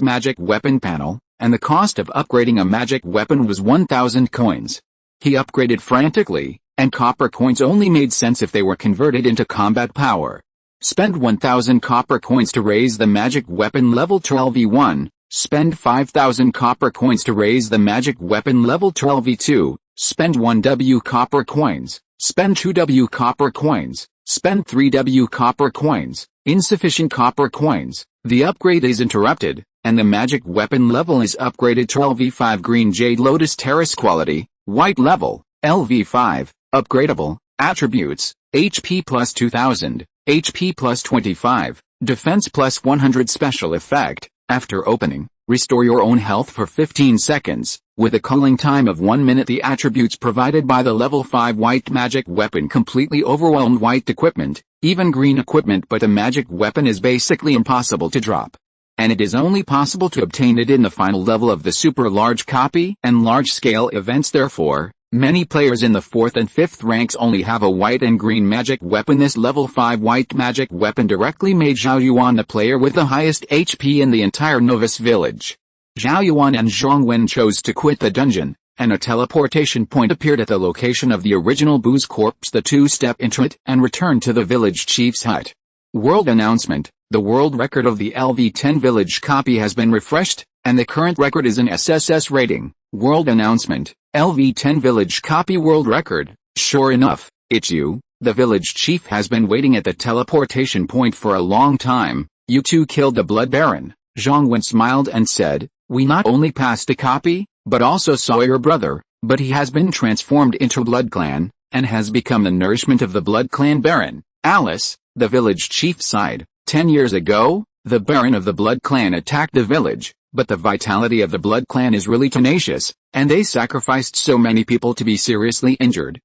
magic weapon panel, and the cost of upgrading a magic weapon was 1,000 coins. He upgraded frantically, and copper coins only made sense if they were converted into combat power. Spend 1,000 copper coins to raise the magic weapon level to LV1, spend 5,000 copper coins to raise the magic weapon level to LV2, spend 1 W copper coins, spend 2 W copper coins, spend 3 W copper coins, insufficient copper coins. The upgrade is interrupted, and the magic weapon level is upgraded to LV5 Green Jade Lotus Terrace quality, white level, LV5, upgradable, attributes, HP plus 2000, HP plus 25, defense plus 100 special effect. After opening, restore your own health for 15 seconds, with a cooling time of 1 minute. The attributes provided by the level 5 white magic weapon completely overwhelmed white equipment, even green equipment, but the magic weapon is basically impossible to drop. And it is only possible to obtain it in the final level of the super large copy and large scale events. Therefore, many players in the 4th and 5th ranks only have a white and green magic weapon. This level 5 white magic weapon directly made Zhao Yuan the player with the highest HP in the entire novice village. Zhao Yuan and Zhong Wen chose to quit the dungeon, and a teleportation point appeared at the location of the original Boo's corpse. The two step into it and returned to the village chief's hut. World announcement: the world record of the LV10 village copy has been refreshed, and the current record is an SSS rating. World announcement: LV10 village copy world record. Sure enough, it's you. The village chief has been waiting at the teleportation point for a long time. You two killed the Blood Baron. Zhong Wen smiled and said, we not only passed a copy, but also saw your brother, but he has been transformed into Blood Clan, and has become the nourishment of the Blood Clan Baron. Alice, the village chief sighed. 10 years ago, the Baron of the Blood Clan attacked the village, but the vitality of the Blood Clan is really tenacious, and they sacrificed so many people to be seriously injured.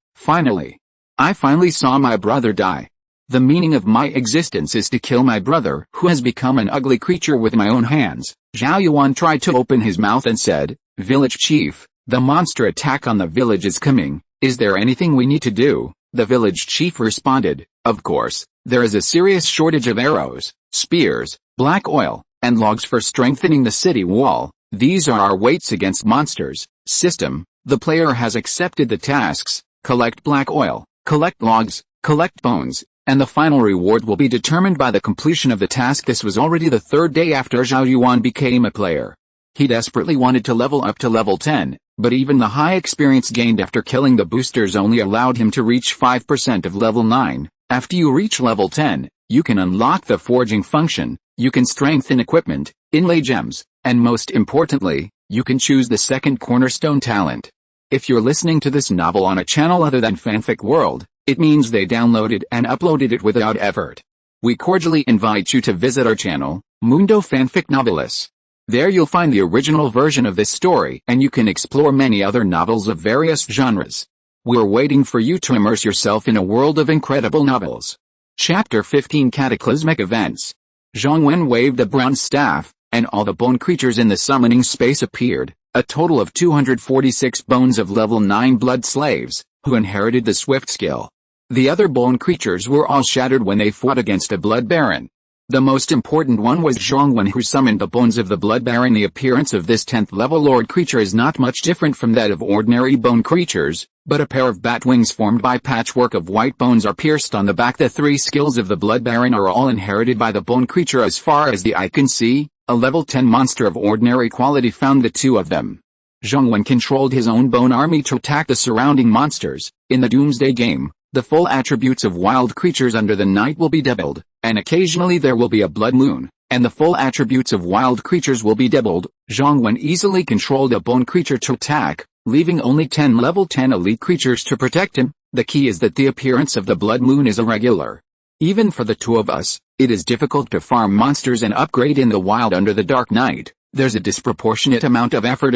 I finally saw my brother die. The meaning of my existence is to kill my brother, who has become an ugly creature, with my own hands. Zhao Yuan tried to open his mouth and said, Village chief, the monster attack on the village is coming. Is there anything we need to do? The village chief responded, of course, there is a serious shortage of arrows, spears, black oil, and logs for strengthening the city wall. These are our weights against monsters. System: the player has accepted the tasks: collect black oil, collect logs, collect bones, and the final reward will be determined by the completion of the task. This was already the 3rd day after Zhao Yuan became a player. He desperately wanted to level up to level 10, but even the high experience gained after killing the boosters only allowed him to reach 5% of level 9. After you reach level 10, you can unlock the forging function, you can strengthen equipment, inlay gems, and most importantly, you can choose the second cornerstone talent. If you're listening to this novel on a channel other than Fanfic World, it means they downloaded and uploaded it without effort. We cordially invite you to visit our channel, Mundo Fanfic Novelis. There you'll find the original version of this story and you can explore many other novels of various genres. We're waiting for you to immerse yourself in a world of incredible novels. Chapter 15 Cataclysmic Events. Zhong Wen waved a bronze staff, and all the bone creatures in the summoning space appeared, a total of 246 bones of level 9 blood slaves, who inherited the swift skill. The other bone creatures were all shattered when they fought against a blood baron. The most important one was Zhong Wen, who summoned the bones of the blood baron. The appearance of this 10th level lord creature is not much different from that of ordinary bone creatures, but a pair of bat wings formed by patchwork of white bones are pierced on the back. The 3 skills of the blood baron are all inherited by the bone creature. As far as the eye can see, a level 10 monster of ordinary quality found the 2 of them. Zhong Wen controlled his own bone army to attack the surrounding monsters. In the Doomsday Game, the full attributes of wild creatures under the night will be doubled, and occasionally there will be a blood moon, and the full attributes of wild creatures will be doubled. Zhong Wen easily controlled a bone creature to attack, leaving only 10 level 10 elite creatures to protect him. The key is that the appearance of the blood moon is irregular. Even for the 2 of us, it is difficult to farm monsters and upgrade in the wild under the dark night. There's a disproportionate amount of effort,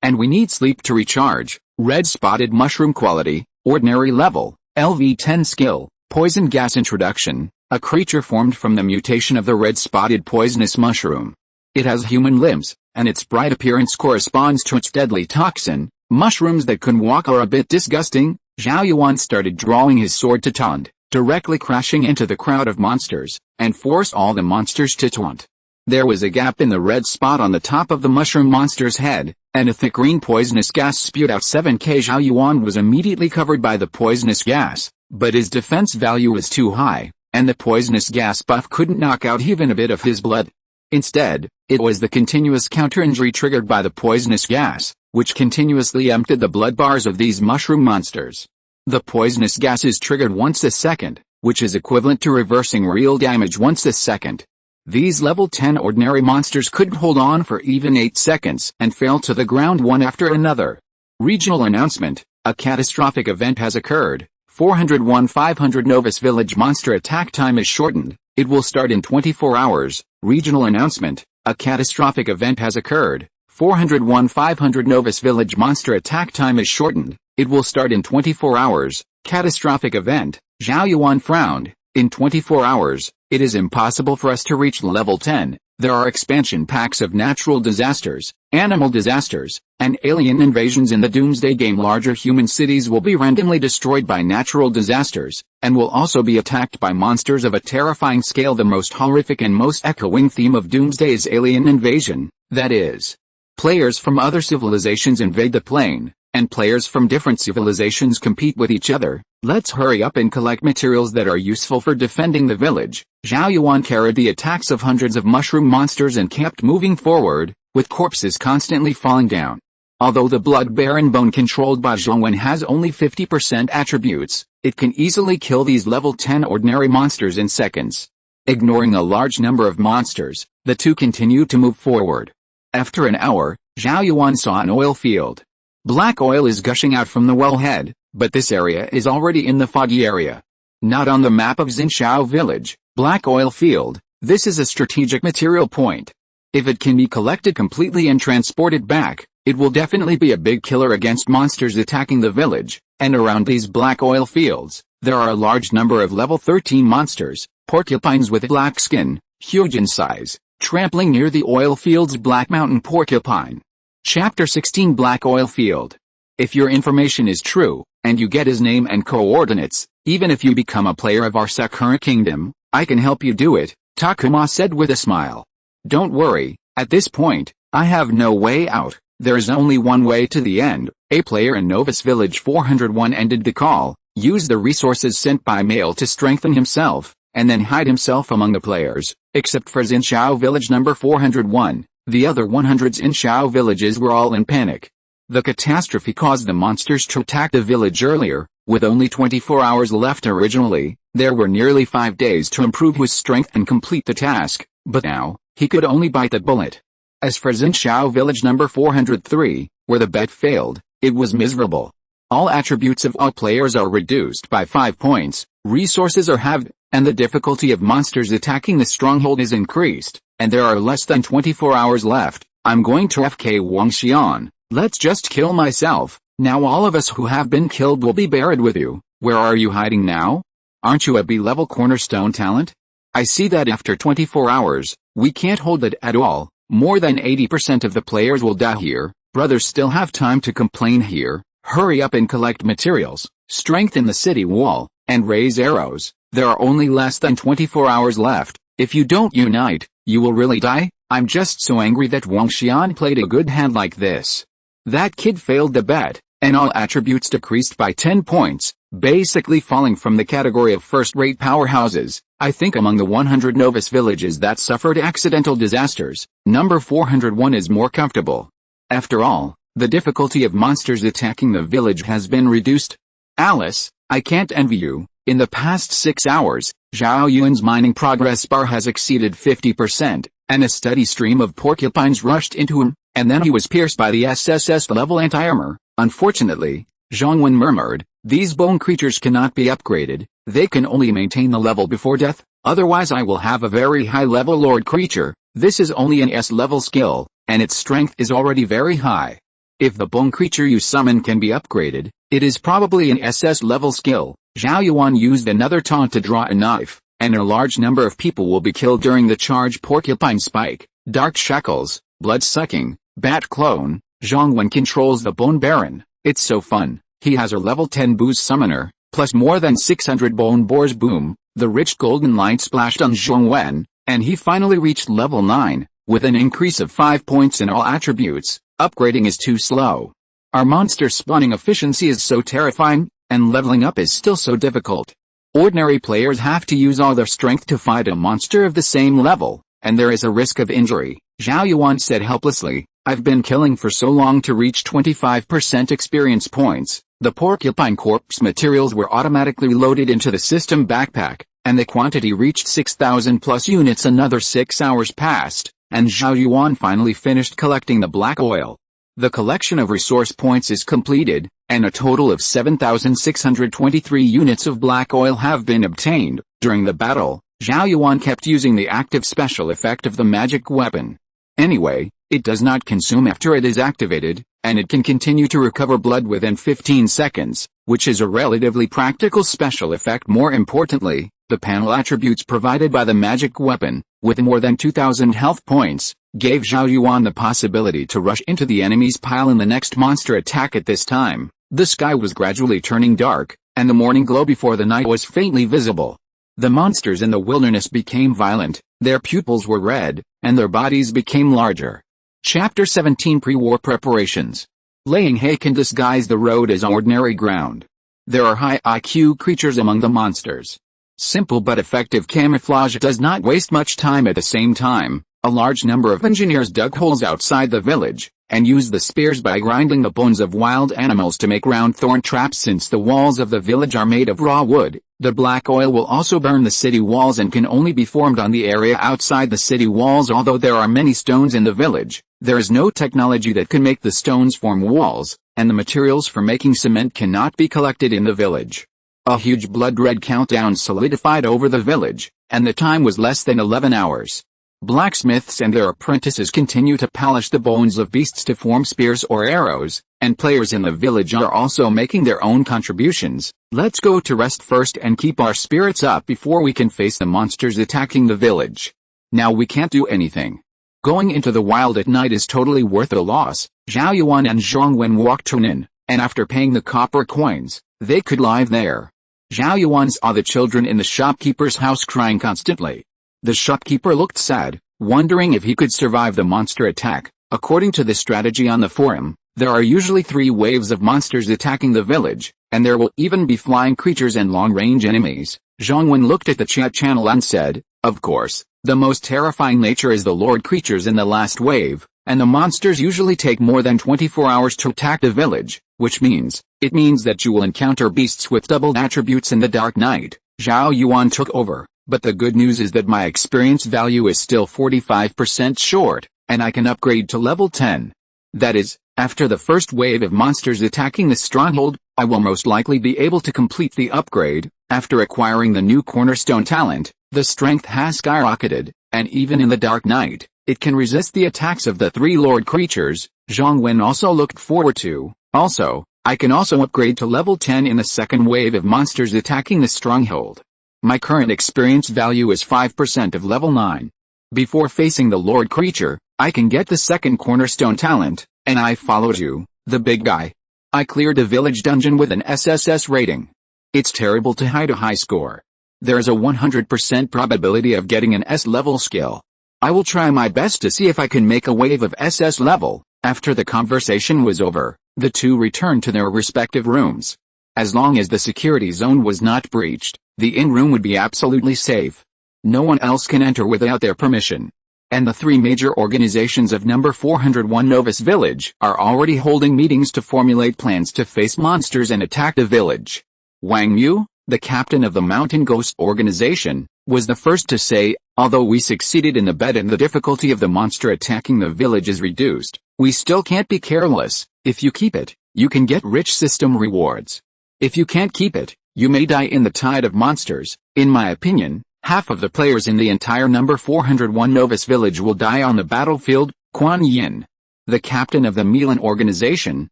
and we need sleep to recharge. Red spotted mushroom quality, ordinary level, LV10 skill, poison gas introduction, a creature formed from the mutation of the red spotted poisonous mushroom. It has human limbs, and its bright appearance corresponds to its deadly toxin. Mushrooms that can walk are a bit disgusting. Zhao Yuan started drawing his sword to taunt, directly crashing into the crowd of monsters, and force all the monsters to taunt. There was a gap in the red spot on the top of the mushroom monster's head, and a thick green poisonous gas spewed out. 7k. Zhao Yuan was immediately covered by the poisonous gas, but his defense value was too high, and the poisonous gas buff couldn't knock out even a bit of his blood. Instead, it was the continuous counter-injury triggered by the poisonous gas, which continuously emptied the blood bars of these mushroom monsters. The poisonous gas is triggered once a second, which is equivalent to reversing real damage once a second. These level 10 ordinary monsters couldn't hold on for even 8 seconds and fell to the ground one after another. Regional announcement: a catastrophic event has occurred. 401 500 Novus Village monster attack time is shortened. It will start in 24 hours. Regional announcement: a catastrophic event has occurred. 401 500 Novus Village monster attack time is shortened. It will start in 24 hours. Catastrophic event. Zhao Yuan frowned. In 24 hours, it is impossible for us to reach level 10. There are expansion packs of natural disasters, animal disasters, and alien invasions in the Doomsday Game. Larger human cities will be randomly destroyed by natural disasters, and will also be attacked by monsters of a terrifying scale. The most horrific and most echoing theme of Doomsday is alien invasion, that is, players from other civilizations invade the plane, and players from different civilizations compete with each other. Let's hurry up and collect materials that are useful for defending the village. Zhao Yuan carried the attacks of hundreds of mushroom monsters and kept moving forward, with corpses constantly falling down. Although the blood baron bone controlled by Zhong Wen has only 50% attributes, it can easily kill these level 10 ordinary monsters in seconds. Ignoring a large number of monsters, the two continued to move forward. After an hour, Zhao Yuan saw an oil field. Black oil is gushing out from the wellhead, but this area is already in the foggy area. Not on the map of Xinxiao village, black oil field. This is a strategic material point. If it can be collected completely and transported back, it will definitely be a big killer against monsters attacking the village. And around these black oil fields, there are a large number of level 13 monsters, porcupines with black skin, huge in size, trampling near the oil field's black mountain porcupine. Chapter 16 Black Oil Field. If your information is true, and you get his name and coordinates, even if you become a player of our Sakura Kingdom, I can help you do it, Takuma said with a smile. Don't worry, at this point, I have no way out. There is only one way to the end. A player in Novus Village 401 ended the call, used the resources sent by mail to strengthen himself, and then hide himself among the players, except for Xinxiao Village number 401. The other 100s in Xiao villages were all in panic. The catastrophe caused the monsters to attack the village earlier. With only 24 hours left originally, there were nearly 5 days to improve his strength and complete the task, but now, he could only bite the bullet. As for Xiao village number 403, where the bet failed, it was miserable. All attributes of all players are reduced by 5 points, resources are halved, and the difficulty of monsters attacking the stronghold is increased, and there are less than 24 hours left. I'm going to FK Wang Xian. Let's just kill myself. Now all of us who have been killed will be buried with you. Where are you hiding now? Aren't you a B-level cornerstone talent? I see that after 24 hours, we can't hold it at all. More than 80% of the players will die here. Brothers still have time to complain here. Hurry up and collect materials, strengthen the city wall, and raise arrows. There are only less than 24 hours left. If you don't unite, you will really die. I'm just so angry that Wang Xian played a good hand like this. That kid failed the bet, and all attributes decreased by 10 points, basically falling from the category of first-rate powerhouses. I think among the 100 novice villages that suffered accidental disasters, number 401 is more comfortable. After all, the difficulty of monsters attacking the village has been reduced. Alice, I can't envy you. In the past 6 hours, Zhao Yuan's mining progress bar has exceeded 50%, and a steady stream of porcupines rushed into him, and then he was pierced by the SSS-level anti-armor. Unfortunately, Zhong Wen murmured, these bone creatures cannot be upgraded, they can only maintain the level before death, otherwise I will have a very high-level lord creature. This is only an S-level skill, and its strength is already very high. If the bone creature you summon can be upgraded, it is probably an SS-level skill. Zhao Yuan used another taunt to draw a knife, and a large number of people will be killed during the charge. Porcupine Spike, Dark Shackles, Blood-Sucking, Bat Clone. Zhong Wen controls the Bone Baron. It's so fun. He has a level 10 boost summoner, plus more than 600 bone boars. Boom, the rich golden light splashed on Zhong Wen, and he finally reached level 9, with an increase of 5 points in all attributes. Upgrading is too slow. Our monster spawning efficiency is so terrifying, and leveling up is still so difficult. Ordinary players have to use all their strength to fight a monster of the same level, and there is a risk of injury. Zhao Yuan said helplessly, I've been killing for so long to reach 25% experience points. The porcupine corpse materials were automatically loaded into the system backpack, and the quantity reached 6,000 plus units. Another 6 hours passed, and Zhao Yuan finally finished collecting the black oil. The collection of resource points is completed, and a total of 7,623 units of black oil have been obtained. During the battle, Zhao Yuan kept using the active special effect of the magic weapon. Anyway, it does not consume after it is activated, and it can continue to recover blood within 15 seconds, which is a relatively practical special effect. More importantly, the panel attributes provided by the magic weapon, with more than 2,000 health points, gave Zhao Yuan the possibility to rush into the enemy's pile in the next monster attack. At this time, the sky was gradually turning dark, and the morning glow before the night was faintly visible. The monsters in the wilderness became violent, their pupils were red, and their bodies became larger. Chapter 17 Pre-War Preparations. Laying hay can disguise the road as ordinary ground. There are high IQ creatures among the monsters. Simple but effective camouflage does not waste much time. At the same time, a large number of engineers dug holes outside the village, and used the spears by grinding the bones of wild animals to make round thorn traps. Since the walls of the village are made of raw wood, the black oil will also burn the city walls and can only be formed on the area outside the city walls. Although there are many stones in the village, there is no technology that can make the stones form walls, and the materials for making cement cannot be collected in the village. A huge blood-red countdown solidified over the village, and the time was less than 11 hours. Blacksmiths and their apprentices continue to polish the bones of beasts to form spears or arrows, and players in the village are also making their own contributions. Let's go to rest first and keep our spirits up before we can face the monsters attacking the village. Now we can't do anything. Going into the wild at night is totally worth the loss. Zhao Yuan and Zhong Wen walked in, and after paying the copper coins, they could live there. Zhao Yuan saw the children in the shopkeeper's house crying constantly. The shopkeeper looked sad, wondering if he could survive the monster attack. According to the strategy on the forum, there are usually 3 waves of monsters attacking the village, and there will even be flying creatures and long-range enemies. Zhong Wen looked at the chat channel and said, Of course, the most terrifying nature is the lord creatures in the last wave, and the monsters usually take more than 24 hours to attack the village, which means that you will encounter beasts with doubled attributes in the dark night. Zhao Yuan took over, but the good news is that my experience value is still 45% short, and I can upgrade to level 10. That is, after the first wave of monsters attacking the stronghold, I will most likely be able to complete the upgrade. After acquiring the new cornerstone talent, the strength has skyrocketed, and even in the dark night, it can resist the attacks of the 3 lord creatures. Zhong Wen also looked forward to. Also, I can also upgrade to level 10 in the second wave of monsters attacking the stronghold. My current experience value is 5% of level 9. Before facing the lord creature, I can get the second cornerstone talent, and I followed you, the big guy. I cleared a village dungeon with an SSS rating. It's terrible to hide a high score. There's a 100% probability of getting an S-level skill. I will try my best to see if I can make a wave of SS level. After the conversation was over, the two returned to their respective rooms. As long as the security zone was not breached, the in-room would be absolutely safe. No one else can enter without their permission. And the 3 major organizations of number 401 Novus Village are already holding meetings to formulate plans to face monsters and attack the village. Wang Mu, the captain of the Mountain Ghost organization, was the first to say, although we succeeded in the bet and the difficulty of the monster attacking the village is reduced, we still can't be careless. If you keep it, you can get rich system rewards. If you can't keep it, you may die in the tide of monsters. In my opinion, half of the players in the entire number 401 Novus Village will die on the battlefield. Quan Yin, the captain of the Milan organization,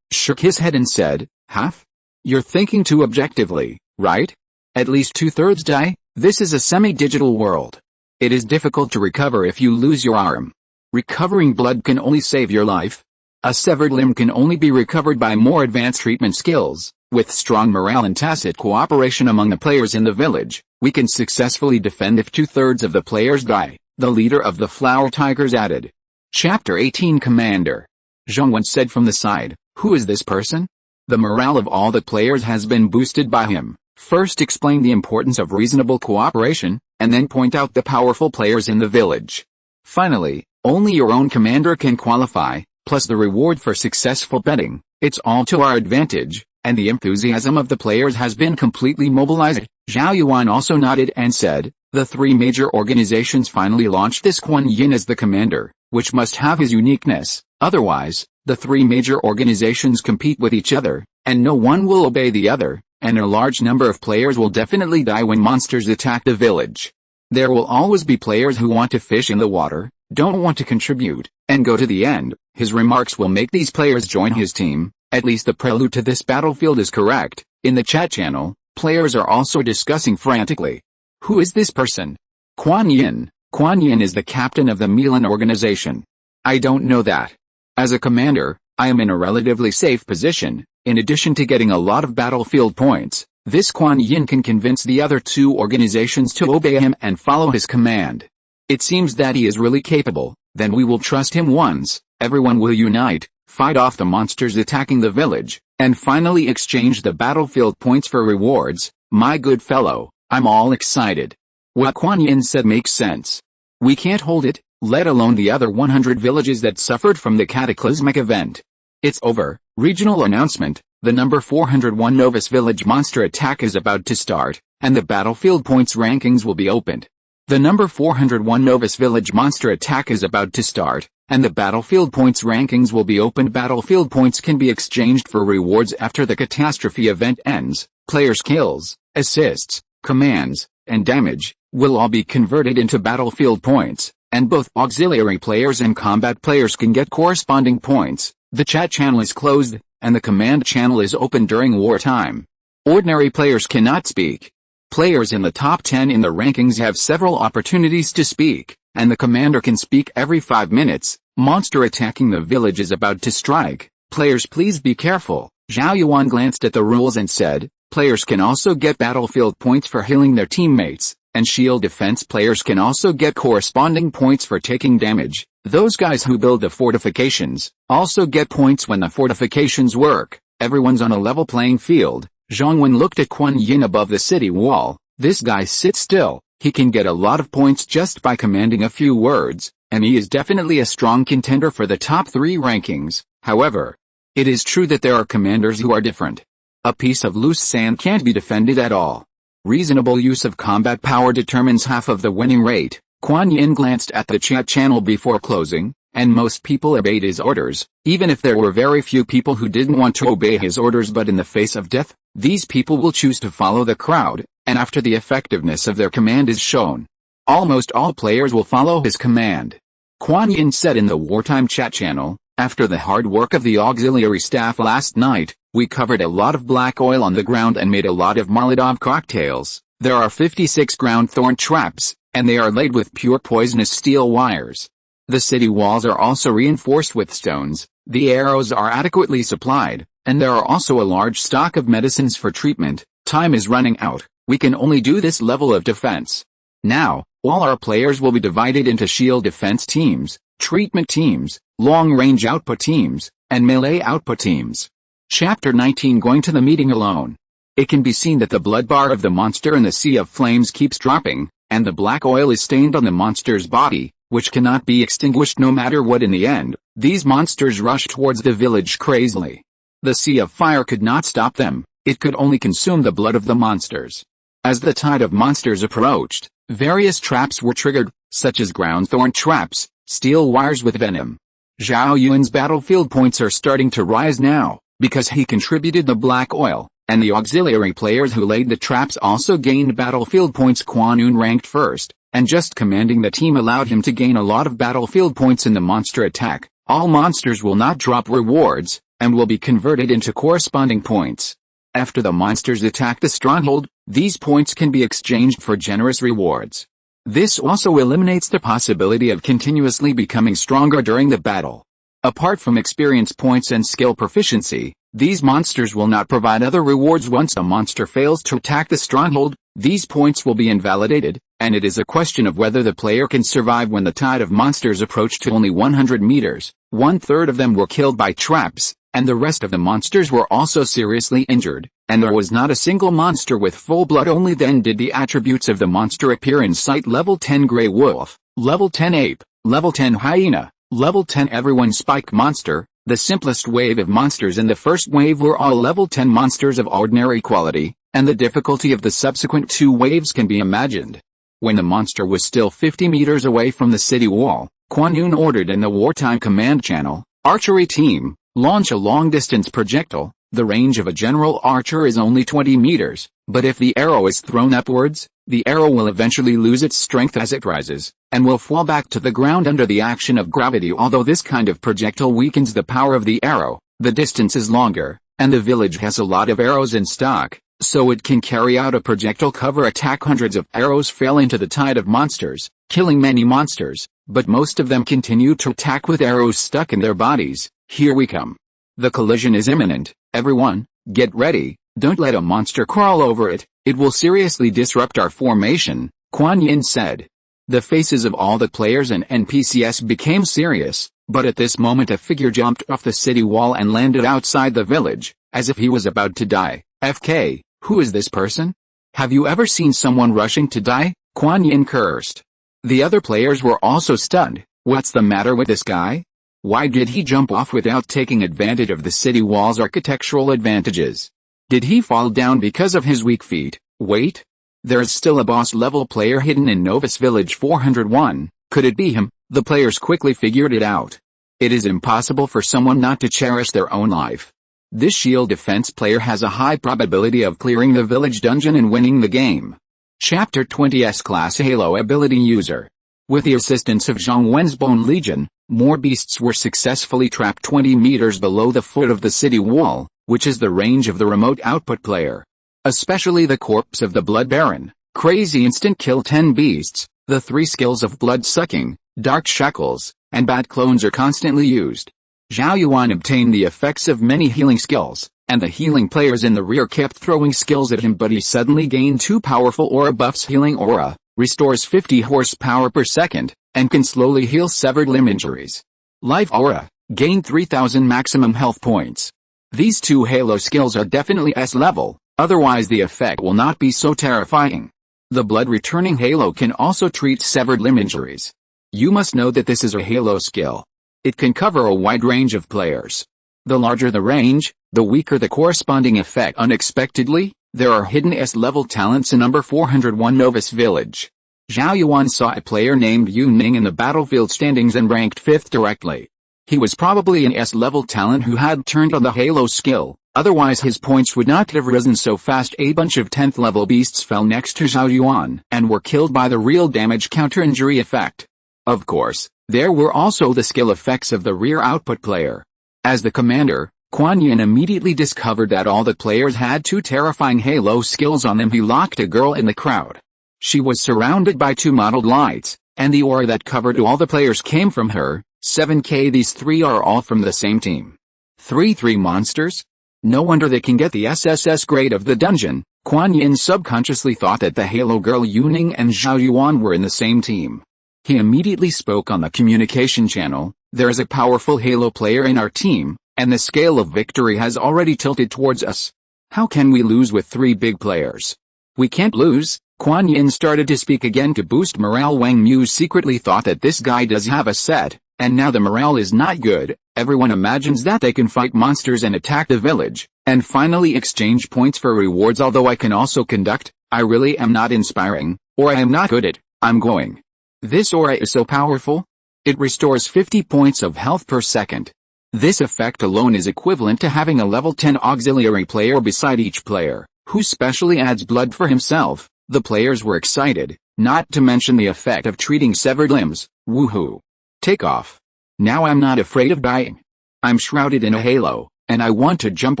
shook his head and said, half? You're thinking too objectively, right? At least 2/3 die? This is a semi-digital world. It is difficult to recover if you lose your arm. Recovering blood can only save your life. A severed limb can only be recovered by more advanced treatment skills. With strong morale and tacit cooperation among the players in the village, we can successfully defend if 2/3 of the players die, the leader of the Flower Tigers added. Chapter 18 Commander. Zhong Wen said from the side, who is this person? The morale of all the players has been boosted by him. First explain the importance of reasonable cooperation, and then point out the powerful players in the village. Finally, only your own commander can qualify, plus the reward for successful betting. It's all to our advantage, and the enthusiasm of the players has been completely mobilized. Zhao Yuan also nodded and said, the 3 major organizations finally launched this Quan Yin as the commander, which must have his uniqueness. Otherwise, the 3 major organizations compete with each other, and no one will obey the other, and a large number of players will definitely die when monsters attack the village. There will always be players who want to fish in the water, don't want to contribute, and go to the end. His remarks will make these players join his team. At least the prelude to this battlefield is correct. In the chat channel, players are also discussing frantically. Who is this person? Quan Yin. Quan Yin is the captain of the Milan organization. I don't know that. As a commander, I am in a relatively safe position. In addition to getting a lot of battlefield points, this Quan Yin can convince the other 2 organizations to obey him and follow his command. It seems that he is really capable. Then we will trust him once. Everyone will unite, fight off the monsters attacking the village, and finally exchange the battlefield points for rewards. My good fellow, I'm all excited. What Quan Yin said makes sense. We can't hold it, let alone the other 100 villages that suffered from the cataclysmic event. It's over. Regional announcement, the number 401 Novus Village monster attack is about to start, and the battlefield points rankings will be opened. The number 401 Novus Village monster attack is about to start, and the battlefield points rankings will be opened. Battlefield points can be exchanged for rewards after the catastrophe event ends. Players' kills, assists, commands, and damage will all be converted into battlefield points, and both auxiliary players and combat players can get corresponding points. The chat channel is closed, and the command channel is open during wartime. Ordinary players cannot speak. Players in the top 10 in the rankings have several opportunities to speak, and the commander can speak every 5 minutes. Monster attacking the village is about to strike. Players, please be careful. Zhao Yuan glanced at the rules and said, players can also get battlefield points for healing their teammates, and shield defense players can also get corresponding points for taking damage. Those guys who build the fortifications also get points when the fortifications work. Everyone's on a level playing field. Zhong Wen looked at Quan Yin above the city wall. This guy sits still. He can get a lot of points just by commanding a few words, and he is definitely a strong contender for the top 3 rankings. However, it is true that there are commanders who are different. A piece of loose sand can't be defended at all. Reasonable use of combat power determines half of the winning rate. Kuan Yin glanced at the chat channel before closing, and most people obeyed his orders, even if there were very few people who didn't want to obey his orders. But in the face of death, these people will choose to follow the crowd, and after the effectiveness of their command is shown, almost all players will follow his command. Kuan Yin said in the wartime chat channel, "After the hard work of the auxiliary staff last night, we covered a lot of black oil on the ground and made a lot of Molotov cocktails. There are 56 ground thorn traps, and they are laid with pure poisonous steel wires. The city walls are also reinforced with stones, the arrows are adequately supplied, and there are also a large stock of medicines for treatment. Time is running out, we can only do this level of defense. Now, all our players will be divided into shield defense teams, treatment teams, long-range output teams, and melee output teams." Chapter 19 Going to the meeting alone. It can be seen that the blood bar of the monster in the sea of flames keeps dropping, and the black oil is stained on the monster's body, which cannot be extinguished no matter what. In the end, these monsters rush towards the village crazily. The sea of fire could not stop them, it could only consume the blood of the monsters. As the tide of monsters approached, various traps were triggered, such as ground thorn traps, steel wires with venom. Zhao Yuan's battlefield points are starting to rise now, because he contributed the black oil, and the auxiliary players who laid the traps also gained battlefield points. Kuan Yin ranked first, and just commanding the team allowed him to gain a lot of battlefield points in the monster attack. All monsters will not drop rewards, and will be converted into corresponding points. After the monsters attack the stronghold, these points can be exchanged for generous rewards. This also eliminates the possibility of continuously becoming stronger during the battle. Apart from experience points and skill proficiency, these monsters will not provide other rewards. Once a monster fails to attack the stronghold, these points will be invalidated, and it is a question of whether the player can survive. When the tide of monsters approached to only 100 meters, 1/3 of them were killed by traps, and the rest of the monsters were also seriously injured, and there was not a single monster with full blood. Only then did the attributes of the monster appear in sight. Level 10 Grey Wolf, Level 10 Ape, Level 10 Hyena, Level 10 Everyone Spike Monster. The simplest wave of monsters in the first wave were all Level 10 monsters of ordinary quality, and the difficulty of the subsequent 2 waves can be imagined. When the monster was still 50 meters away from the city wall, Kuan Yin ordered in the wartime command channel, "Archery team, launch a long-distance projectile." The range of a general archer is only 20 meters, but if the arrow is thrown upwards, the arrow will eventually lose its strength as it rises, and will fall back to the ground under the action of gravity. Although this kind of projectile weakens the power of the arrow, the distance is longer, and the village has a lot of arrows in stock, so it can carry out a projectile cover attack. Hundreds of arrows fell into the tide of monsters, killing many monsters, but most of them continue to attack with arrows stuck in their bodies. Here we come. The collision is imminent. Everyone, get ready. Don't let a monster crawl over it, it will seriously disrupt our formation, Kuan Yin said. The faces of all the players and NPCs became serious, but at this moment a figure jumped off the city wall and landed outside the village, as if he was about to die. FK, who is this person? Have you ever seen someone rushing to die? Kuan Yin cursed. The other players were also stunned. What's the matter with this guy? Why did he jump off without taking advantage of the city wall's architectural advantages? Did he fall down because of his weak feet? Wait. There's still a boss-level player hidden in Novus Village 401. Could it be him? The players quickly figured it out. It is impossible for someone not to cherish their own life. This shield defense player has a high probability of clearing the village dungeon and winning the game. Chapter 20 S-Class Halo Ability User. With the assistance of Zhong Wen's Bone Legion, more beasts were successfully trapped 20 meters below the foot of the city wall, which is the range of the remote output player. Especially the corpse of the Blood Baron, Crazy Instant Kill 10 beasts, the 3 skills of Blood Sucking, Dark Shackles, and Bad Clones are constantly used. Zhao Yuan obtained the effects of many healing skills, and the healing players in the rear kept throwing skills at him, but he suddenly gained 2 powerful aura buffs. Healing Aura restores 50 horsepower per second, and can slowly heal severed limb injuries. Life Aura, gain 3000 maximum health points. These 2 Halo skills are definitely S level, otherwise the effect will not be so terrifying. The blood-returning halo can also treat severed limb injuries. You must know that this is a halo skill. It can cover a wide range of players. The larger the range, the weaker the corresponding effect. Unexpectedly, there are hidden S-level talents in number 401 Novice Village. Zhao Yuan saw a player named Yu Ning in the battlefield standings and ranked 5th directly. He was probably an S-level talent who had turned on the halo skill, otherwise his points would not have risen so fast. A bunch of 10th level beasts fell next to Zhao Yuan and were killed by the real damage counter-injury effect. Of course, there were also the skill effects of the rear output player. As the commander, Quan Yin immediately discovered that all the players had 2 terrifying halo skills on them. He locked a girl in the crowd. She was surrounded by 2 mottled lights, and the aura that covered all the players came from her. 7k. These 3 are all from the same team. 3 monsters? No wonder they can get the SSS grade of the dungeon. Quan Yin subconsciously thought that the Halo girl Yu Ning and Zhao Yuan were in the same team. He immediately spoke on the communication channel. There is a powerful Halo player in our team, and the scale of victory has already tilted towards us. How can we lose with 3 big players? We can't lose. Quan Yin started to speak again to boost morale. Wang Mu secretly thought that this guy does have a set, and now the morale is not good. Everyone imagines that they can fight monsters and attack the village, and finally exchange points for rewards. Although I can also conduct, I really am not inspiring, or I am not good at, I'm going. This aura is so powerful. It restores 50 points of health per second. This effect alone is equivalent to having a level 10 auxiliary player beside each player, who specially adds blood for himself. The players were excited, not to mention the effect of treating severed limbs. Woohoo. Take off. Now I'm not afraid of dying. I'm shrouded in a halo, and I want to jump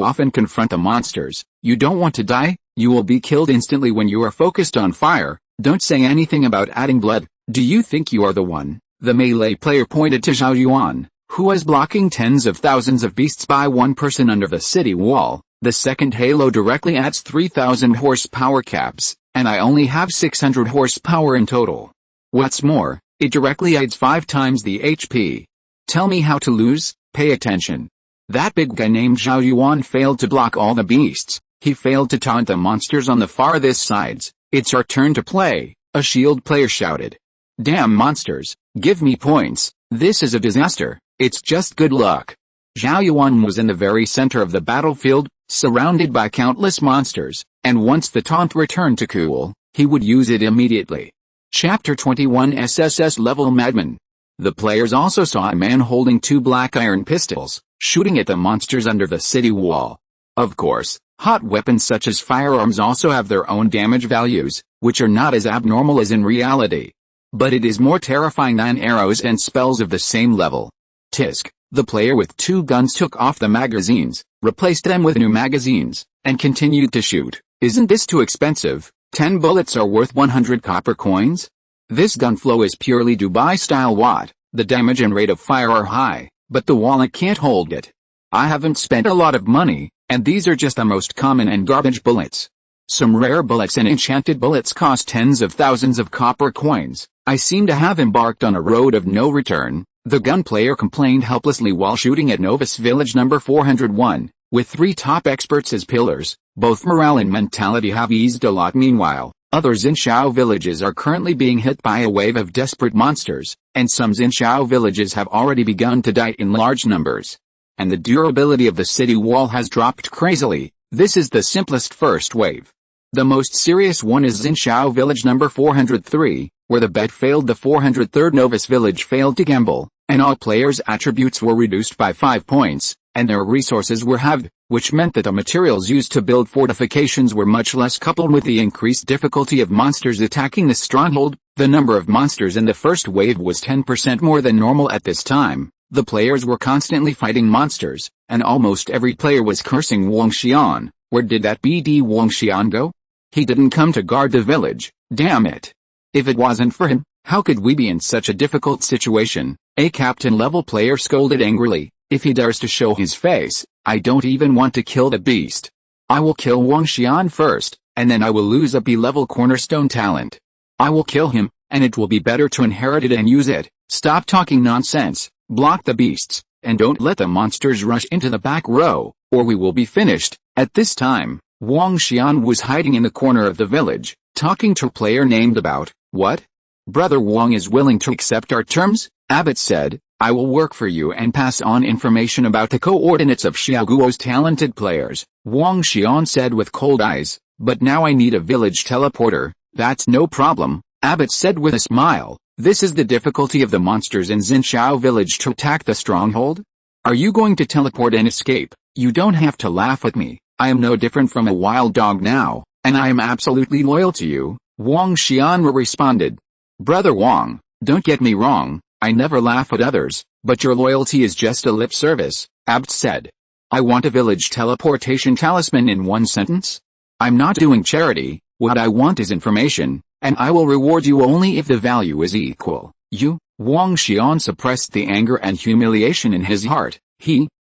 off and confront the monsters. You don't want to die? You will be killed instantly when you are focused on fire. Don't say anything about adding blood. Do you think you are the one? The melee player pointed to Zhao Yuan, who was blocking tens of thousands of beasts by one person under the city wall. The second halo directly adds 3,000 horsepower caps, and I only have 600 horsepower in total. What's more, it directly adds 5 times the HP. Tell me how to lose? Pay attention. That big guy named Zhao Yuan failed to block all the beasts. He failed to taunt the monsters on the farthest sides. It's our turn to play, a shield player shouted. Damn monsters, give me points. This is a disaster. It's just good luck. Zhao Yuan was in the very center of the battlefield, surrounded by countless monsters, and once the taunt returned to cool, he would use it immediately. Chapter 21 SSS Level Madman. The players also saw a man holding 2 black iron pistols, shooting at the monsters under the city wall. Of course, hot weapons such as firearms also have their own damage values, which are not as abnormal as in reality. But it is more terrifying than arrows and spells of the same level. Tisk, the player with 2 guns took off the magazines, replaced them with new magazines, and continued to shoot. Isn't this too expensive? 10 bullets are worth 100 copper coins? This gun flow is purely Dubai-style watt. The damage and rate of fire are high, but the wallet can't hold it. I haven't spent a lot of money, and these are just the most common and garbage bullets. Some rare bullets and enchanted bullets cost tens of thousands of copper coins. I seem to have embarked on a road of no return. The gun player complained helplessly while shooting at Novice Village number 401, with 3 top experts as pillars. Both morale and mentality have eased a lot. Meanwhile, other Xinxiao villages are currently being hit by a wave of desperate monsters, and some Xinxiao villages have already begun to die in large numbers. And the durability of the city wall has dropped crazily. This is the simplest first wave. The most serious one is Xinxiao village number 403, where the bet failed. The 403rd Novice village failed to gamble, and all players' attributes were reduced by 5 points, and their resources were halved, which meant that the materials used to build fortifications were much less. Coupled with the increased difficulty of monsters attacking the stronghold, the number of monsters in the first wave was 10% more than normal at this time. The players were constantly fighting monsters, and almost every player was cursing Wang Xian. Where did that BD Wang Xian go? He didn't come to guard the village, damn it. If it wasn't for him, how could we be in such a difficult situation? A captain-level player scolded angrily. If he dares to show his face, I don't even want to kill the beast. I will kill Wang Xian first, and then I will lose a B-level cornerstone talent. I will kill him, and it will be better to inherit it and use it. Stop talking nonsense, block the beasts, and don't let the monsters rush into the back row, or we will be finished. At this time, Wang Xian was hiding in the corner of the village, Talking to a player named about, what? Brother Wang is willing to accept our terms? Abbott said, I will work for you and pass on information about the coordinates of Xiaoguo's talented players, Wang Xian said with cold eyes, but now I need a village teleporter. That's no problem, Abbott said with a smile. This is the difficulty of the monsters in Xinxiao village to attack the stronghold? Are you going to teleport and escape? You don't have to laugh at me. I am no different from a wild dog now, and I am absolutely loyal to you, Wang Xian responded. Brother Wang, don't get me wrong, I never laugh at others, but your loyalty is just a lip service, Abbott said. I want a village teleportation talisman in one sentence? I'm not doing charity, what I want is information, and I will reward you only if the value is equal. You, Wang Xian suppressed the anger and humiliation in his heart.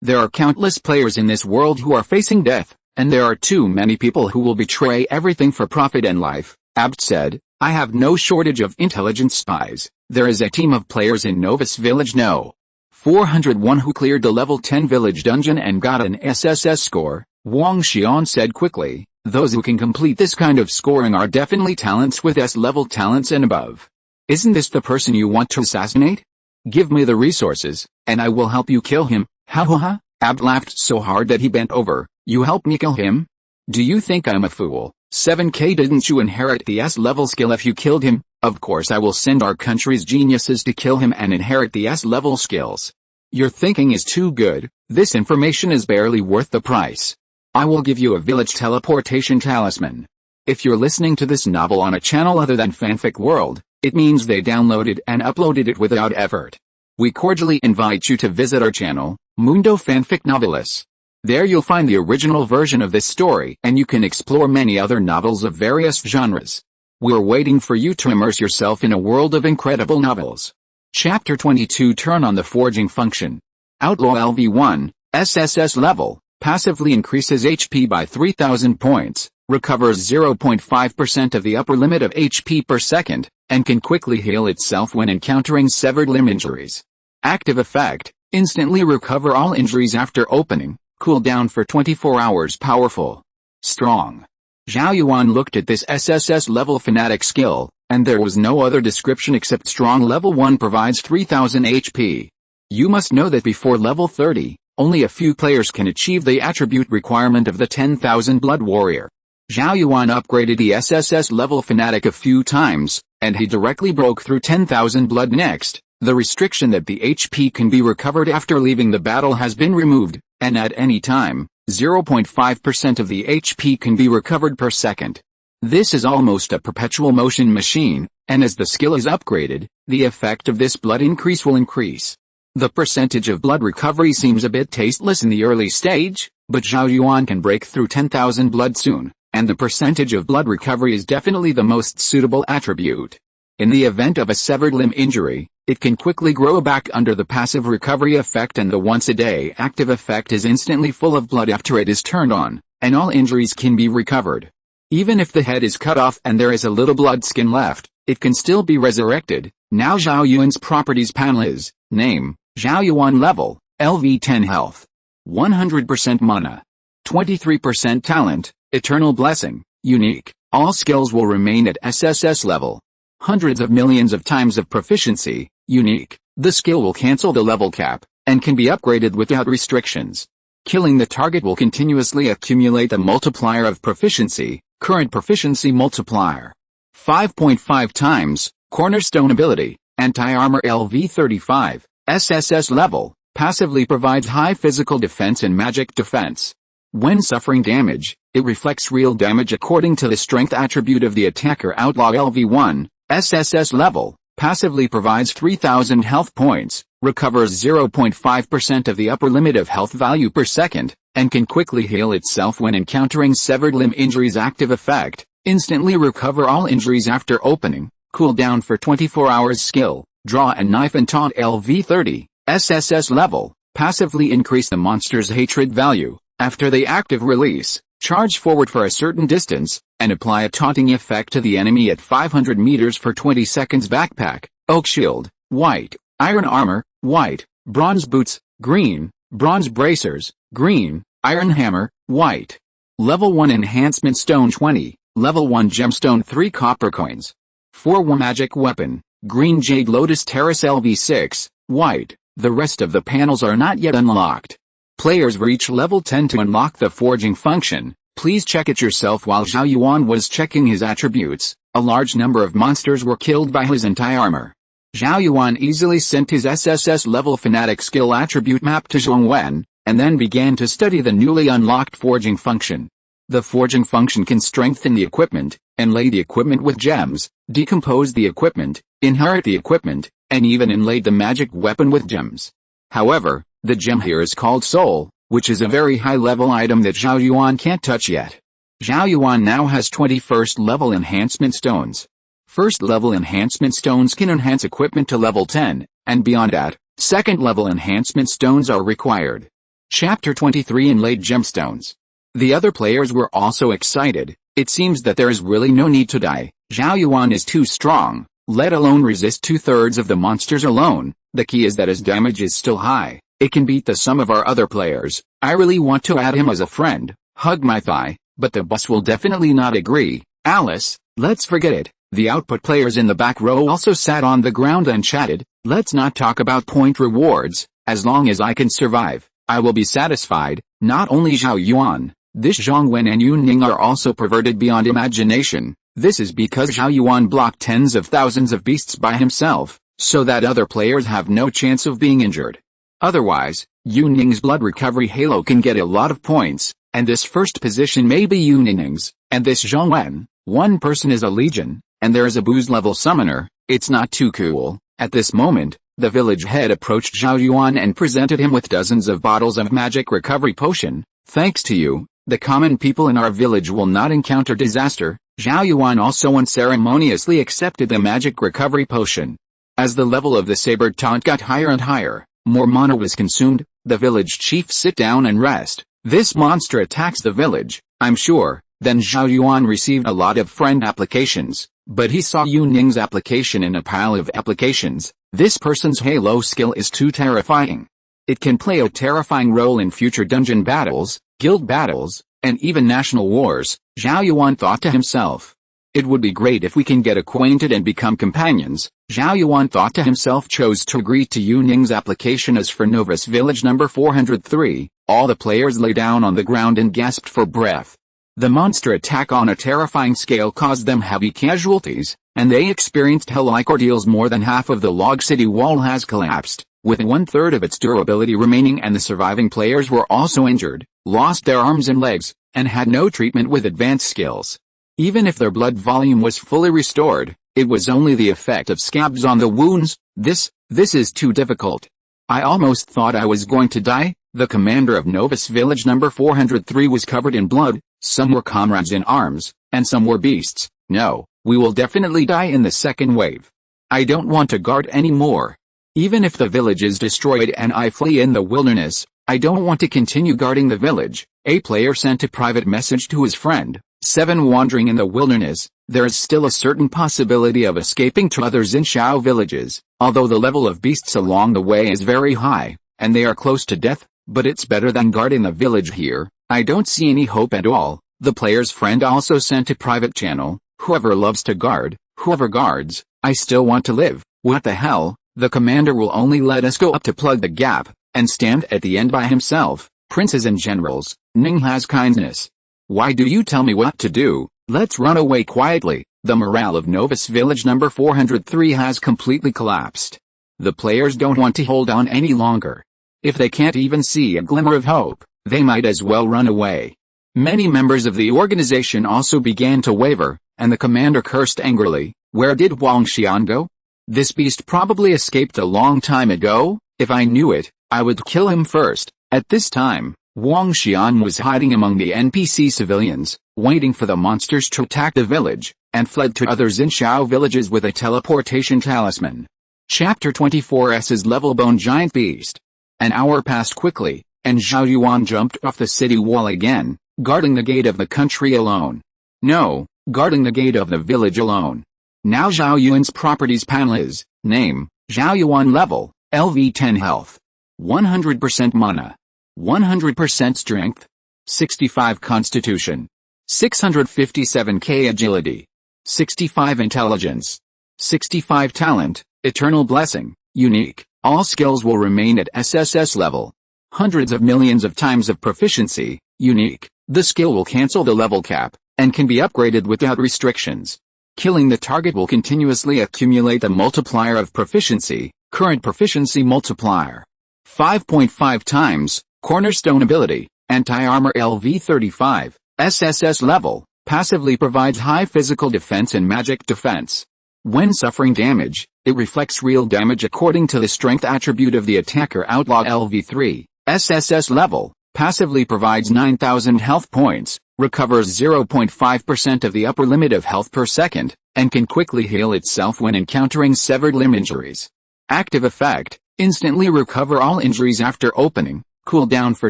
There are countless players in this world who are facing death, and there are too many people who will betray everything for profit and life, Abbott said. I have no shortage of intelligent spies. There is a team of players in Novus Village No. 401 who cleared the level 10 village dungeon and got an SSS score, Wang Xian said quickly. Those who can complete this kind of scoring are definitely talents with S-level talents and above. Isn't this the person you want to assassinate? Give me the resources, and I will help you kill him. Ha ha ha, Abbott laughed so hard that he bent over. You help me kill him? Do you think I'm a fool? 7K, didn't you inherit the S-level skill if you killed him? Of course I will send our country's geniuses to kill him and inherit the S-level skills. Your thinking is too good. This information is barely worth the price. I will give you a village teleportation talisman. If you're listening to this novel on a channel other than Fanfic World, it means they downloaded and uploaded it without effort. We cordially invite you to visit our channel, Mundo Fanfic Novelis. There you'll find the original version of this story and you can explore many other novels of various genres. We're waiting for you to immerse yourself in a world of incredible novels. Chapter 22, Turn on the forging function. Outlaw LV1, SSS level, passively increases HP by 3000 points, recovers 0.5% of the upper limit of HP per second, and can quickly heal itself when encountering severed limb injuries. Active effect, instantly recover all injuries after opening. Cooldown for 24 hours. Powerful. Strong. Zhao Yuan looked at this SSS level fanatic skill, and there was no other description except strong. Level 1 provides 3000 HP. You must know that before level 30, only a few players can achieve the attribute requirement of the 10,000 Blood Warrior. Zhao Yuan upgraded the SSS level fanatic a few times, and he directly broke through 10,000 blood. Next, the restriction that the HP can be recovered after leaving the battle has been removed, and at any time, 0.5% of the HP can be recovered per second. This is almost a perpetual motion machine, and as the skill is upgraded, the effect of this blood increase will increase. The percentage of blood recovery seems a bit tasteless in the early stage, but Zhao Yuan can break through 10,000 blood soon, and the percentage of blood recovery is definitely the most suitable attribute. In the event of a severed limb injury, it can quickly grow back under the passive recovery effect, and the once-a-day active effect is instantly full of blood after it is turned on, and all injuries can be recovered. Even if the head is cut off and there is a little blood skin left, it can still be resurrected. Now Zhao Yuan's properties panel is, name, Zhao Yuan level, LV10 health, 100% mana, 23% talent, eternal blessing, unique. All skills will remain at SSS level. Hundreds of millions of times of proficiency, unique. The skill will cancel the level cap, and can be upgraded without restrictions. Killing the target will continuously accumulate the multiplier of proficiency, current proficiency multiplier. 5.5 times, cornerstone ability, anti-armor LV35, SSS level, passively provides high physical defense and magic defense. When suffering damage, it reflects real damage according to the strength attribute of the attacker. Outlaw LV1, SSS level, passively provides 3000 health points, recovers 0.5% of the upper limit of health value per second, and can quickly heal itself when encountering severed limb injuries. Active effect, instantly recover all injuries after opening, cooldown for 24 hours. Skill, draw a knife and taunt LV30, SSS level, passively increase the monster's hatred value. After the active release, charge forward for a certain distance, and apply a taunting effect to the enemy at 500 meters for 20 seconds. Backpack, oak shield, white, iron armor, white, bronze boots, green, bronze bracers, green, iron hammer, white. Level 1 enhancement stone 20, Level 1 gemstone 3 copper coins. 4 magic weapon, green jade lotus terrace LV6, white. The rest of the panels are not yet unlocked. Players reach level 10 to unlock the forging function. Please check it yourself. While Zhao Yuan was checking his attributes, a large number of monsters were killed by his anti-armor. Zhao Yuan easily sent his SSS level fanatic skill attribute map to Zhong Wen, and then began to study the newly unlocked forging function. The forging function can strengthen the equipment, inlay the equipment with gems, decompose the equipment, inherit the equipment, and even inlay the magic weapon with gems. However, the gem here is called soul, which is a very high-level item that Zhao Yuan can't touch yet. Zhao Yuan now has 21st level enhancement stones. First level enhancement stones can enhance equipment to level 10, and beyond that, second level enhancement stones are required. Chapter 23 Inlaid Gemstones. The other players were also excited. It seems that there is really no need to die. Zhao Yuan is too strong, let alone resist 2/3 of the monsters alone. The key is that his damage is still high. It can beat the sum of our other players. I really want to add him as a friend, hug my thigh, but the boss will definitely not agree. Alice, let's forget it. The output players in the back row also sat on the ground and chatted. Let's not talk about point rewards. As long as I can survive, I will be satisfied. Not only Zhao Yuan, this Zhong Wen and Yunning are also perverted beyond imagination. This is because Zhao Yuan blocked tens of thousands of beasts by himself, so that other players have no chance of being injured. Otherwise, Yunning's blood recovery halo can get a lot of points, and this first position may be Yunning's, and this Zhong Wen. One person is a legion, and there is a booze level summoner. It's not too cool. At this moment, the village head approached Zhao Yuan and presented him with dozens of bottles of magic recovery potion. Thanks to you, the common people in our village will not encounter disaster. Zhao Yuan also unceremoniously accepted the magic recovery potion. As the level of the saber taunt got higher and higher, more mana was consumed. The village chief sit down and rest. This monster attacks the village, I'm sure. Then Zhao Yuan received a lot of friend applications, but he saw Yunning's application in a pile of applications. This person's halo skill is too terrifying. It can play a terrifying role in future dungeon battles, guild battles, and even national wars. Zhao Yuan thought to himself. It would be great if we can get acquainted and become companions. Zhao Yuan thought to himself, chose to agree to Yunning's application. As for Novice Village number 403, all the players lay down on the ground and gasped for breath. The monster attack on a terrifying scale caused them heavy casualties, and they experienced hell-like ordeals. More than half of the log city wall has collapsed, with 1/3 of its durability remaining, and the surviving players were also injured, lost their arms and legs, and had no treatment with advanced skills. Even if their blood volume was fully restored, it was only the effect of scabs on the wounds. This is too difficult. I almost thought I was going to die. The commander of Novice Village number 403 was covered in blood. Some were comrades in arms, and some were beasts. No, we will definitely die in the second wave. I don't want to guard anymore. Even if the village is destroyed and I flee in the wilderness, I don't want to continue guarding the village. A player sent a private message to his friend. 7 Wandering in the wilderness, there is still a certain possibility of escaping to other Xinshao villages, although the level of beasts along the way is very high, and they are close to death, but it's better than guarding the village here. I don't see any hope at all. The player's friend also sent a private channel. Whoever loves to guard, whoever guards, I still want to live. What the hell? The commander will only let us go up to plug the gap, and stand at the end by himself. Princes and generals, Ning has kindness. Why do you tell me what to do? Let's run away quietly. The morale of Novice Village number 403 has completely collapsed. The players don't want to hold on any longer. If they can't even see a glimmer of hope, they might as well run away. Many members of the organization also began to waver, and the commander cursed angrily. Where did Wang Xian go? This beast probably escaped a long time ago. If I knew it, I would kill him first. At this time, Wang Xian was hiding among the NPC civilians, waiting for the monsters to attack the village, and fled to other Xinshao villages with a teleportation talisman. Chapter 24's Level Bone Giant Beast. An hour passed quickly, and Zhao Yuan jumped off the city wall again, guarding the gate of the country alone. No, guarding the gate of the village alone. Now Zhao Yuan's properties panel is, name, Zhao Yuan level, LV10 health, 100% mana, 100% strength, 65 constitution, 657k agility, 65 intelligence, 65 talent, eternal blessing, unique. All skills will remain at SSS level. Hundreds of millions of times of proficiency, unique. The skill will cancel the level cap, and can be upgraded without restrictions. Killing the target will continuously accumulate the multiplier of proficiency, current proficiency multiplier. 5.5 times, cornerstone ability, anti-armor LV35, SSS level, passively provides high physical defense and magic defense. When suffering damage, it reflects real damage according to the strength attribute of the attacker. Outlaw LV3, SSS level, passively provides 9,000 health points, recovers 0.5% of the upper limit of health per second, and can quickly heal itself when encountering severed limb injuries. Active effect, instantly recover all injuries after opening, cooldown for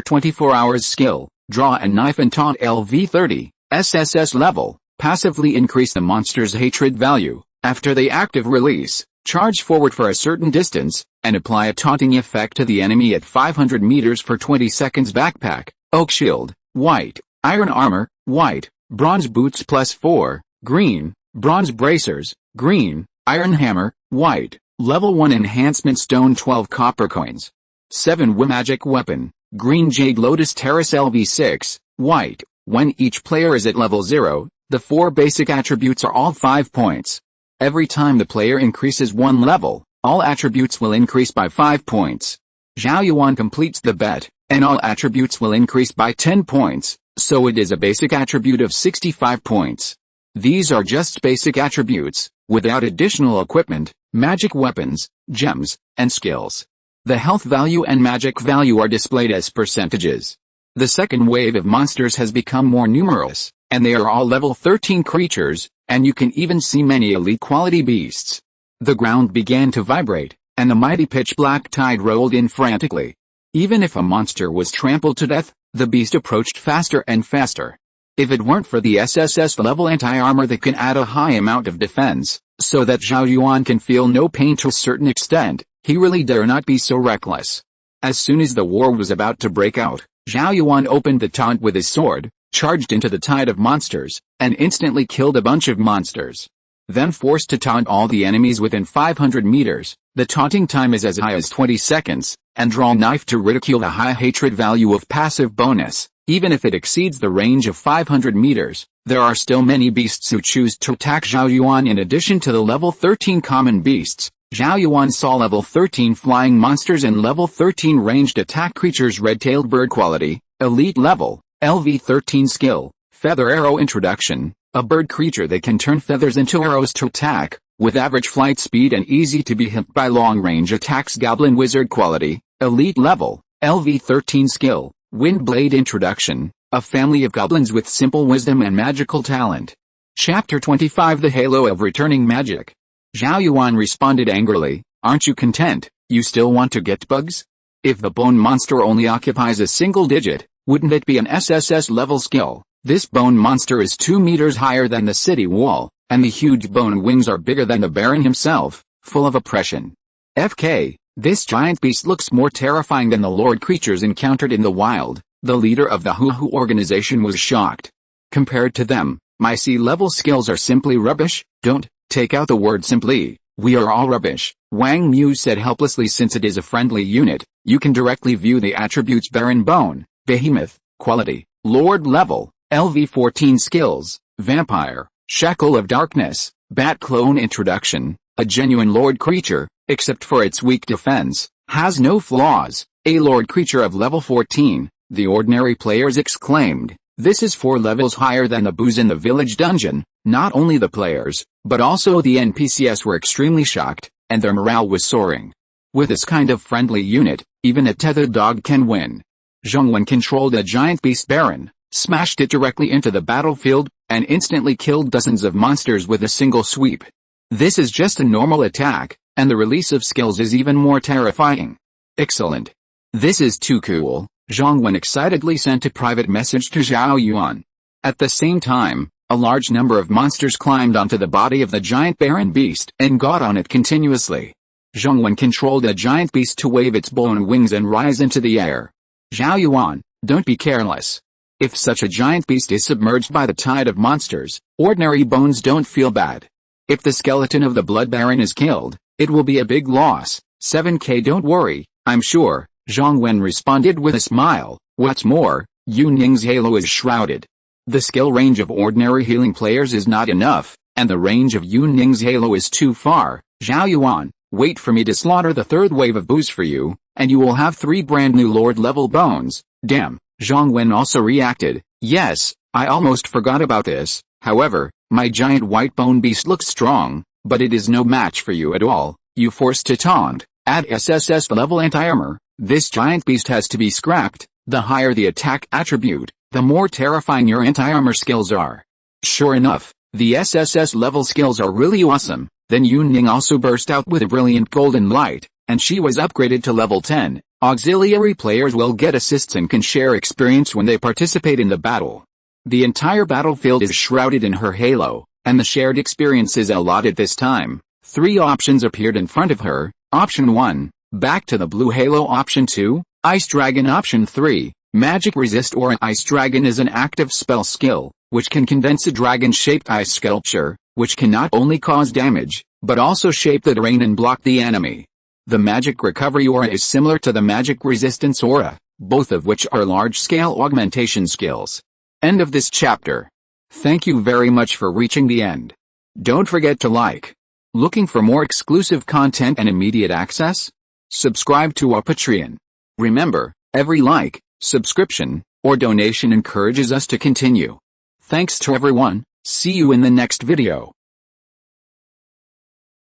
24 hours. Skill, draw a knife and taunt LV30, SSS level, passively increase the monster's hatred value. After the active release, charge forward for a certain distance, and apply a taunting effect to the enemy at 500 meters for 20 seconds. Backpack, oak shield, white, iron armor, white, bronze boots +4, green, bronze bracers, green, iron hammer, white, level 1 enhancement stone 12 copper coins. 7 magic weapon, green jade lotus terrace LV6, white. When each player is at level 0, the 4 basic attributes are all 5 points. Every time the player increases 1 level, all attributes will increase by 5 points. Zhao Yuan completes the bet, and all attributes will increase by 10 points, so it is a basic attribute of 65 points. These are just basic attributes, without additional equipment, magic weapons, gems, and skills. The health value and magic value are displayed as percentages. The second wave of monsters has become more numerous, and they are all level 13 creatures, and you can even see many elite quality beasts. The ground began to vibrate, and the mighty pitch-black tide rolled in frantically. Even if a monster was trampled to death, the beast approached faster and faster. If it weren't for the SSS level anti-armor that can add a high amount of defense, so that Zhao Yuan can feel no pain to a certain extent, he really dare not be so reckless. As soon as the war was about to break out, Zhao Yuan opened the taunt with his sword, charged into the tide of monsters, and instantly killed a bunch of monsters. Then forced to taunt all the enemies within 500 meters, the taunting time is as high as 20 seconds, and draw knife to ridicule the high hatred value of passive bonus. Even if it exceeds the range of 500 meters, there are still many beasts who choose to attack Zhao Yuan. In addition to the level 13 common beasts, Zhao Yuan saw level 13 flying monsters and level 13 ranged attack creatures. Red-tailed bird quality, elite level, LV13 skill, feather arrow introduction, a bird creature that can turn feathers into arrows to attack, with average flight speed and easy to be hit by long-range attacks. Goblin wizard quality, elite level, LV13 skill, wind blade introduction, a family of goblins with simple wisdom and magical talent. Chapter 25 The Halo of Returning Magic. Zhao Yuan responded angrily, "Aren't you content? You still want to get bugs? If the bone monster only occupies a single digit, wouldn't it be an SSS level skill? This bone monster is 2 meters higher than the city wall, and the huge bone wings are bigger than the Baron himself, full of oppression. FK, this giant beast looks more terrifying than the lord creatures encountered in the wild." The leader of the Hu organization was shocked. "Compared to them, my C-level skills are simply rubbish." "Don't take out the word simply, we are all rubbish," Wang Mu said helplessly. "Since it is a friendly unit, you can directly view the attributes: Baron bone, behemoth, quality, lord level, LV14 skills, vampire, shackle of darkness, bat clone introduction, a genuine lord creature, except for its weak defense, has no flaws, a lord creature of level 14, the ordinary players exclaimed. This is 4 levels higher than the boos in the village dungeon. Not only the players, but also the NPCs were extremely shocked, and their morale was soaring. With this kind of friendly unit, even a tethered dog can win. Zhong Wen controlled a giant beast Baron, smashed it directly into the battlefield, and instantly killed dozens of monsters with a single sweep. This is just a normal attack, and the release of skills is even more terrifying. Excellent. This is too cool, Zhong Wen excitedly sent a private message to Zhao Yuan. At the same time, a large number of monsters climbed onto the body of the giant Baron beast and got on it continuously. Zhong Wen controlled a giant beast to wave its bone wings and rise into the air. "Zhao Yuan, don't be careless. If such a giant beast is submerged by the tide of monsters, ordinary bones don't feel bad. If the skeleton of the Blood Baron is killed, it will be a big loss. 7k don't worry, I'm sure, Zhong Wen responded with a smile. What's more, Yu Ning's halo is shrouded. The skill range of ordinary healing players is not enough, and the range of Yu Ning's halo is too far. Zhao Yuan, wait for me to slaughter the third wave of boos for you, and you will have 3 brand new Lord-level bones. Damn, Zhong Wen also reacted. Yes, I almost forgot about this. However, my giant white bone beast looks strong, but it is no match for you at all. You forced to taunt, add SSS level anti-armor. This giant beast has to be scrapped. The higher the attack attribute, the more terrifying your anti-armor skills are. Sure enough, the SSS level skills are really awesome. Then Yu Ning also burst out with a brilliant golden light, and she was upgraded to level 10. Auxiliary players will get assists and can share experience when they participate in the battle. The entire battlefield is shrouded in her halo, and the shared experience is allotted this time. 3 options appeared in front of her. Option 1, back to the blue halo. Option 2, Ice Dragon. Option 3, Magic Resist Aura. Ice Dragon is an active spell skill, which can condense a dragon-shaped ice sculpture, which can not only cause damage, but also shape the terrain and block the enemy. The Magic Recovery Aura is similar to the Magic Resistance Aura, both of which are large-scale augmentation skills. End of this chapter. Thank you very much for reaching the end. Don't forget to like. Looking for more exclusive content and immediate access? Subscribe to our Patreon. Remember, every like, subscription, or donation encourages us to continue. Thanks to everyone. See you in the next video.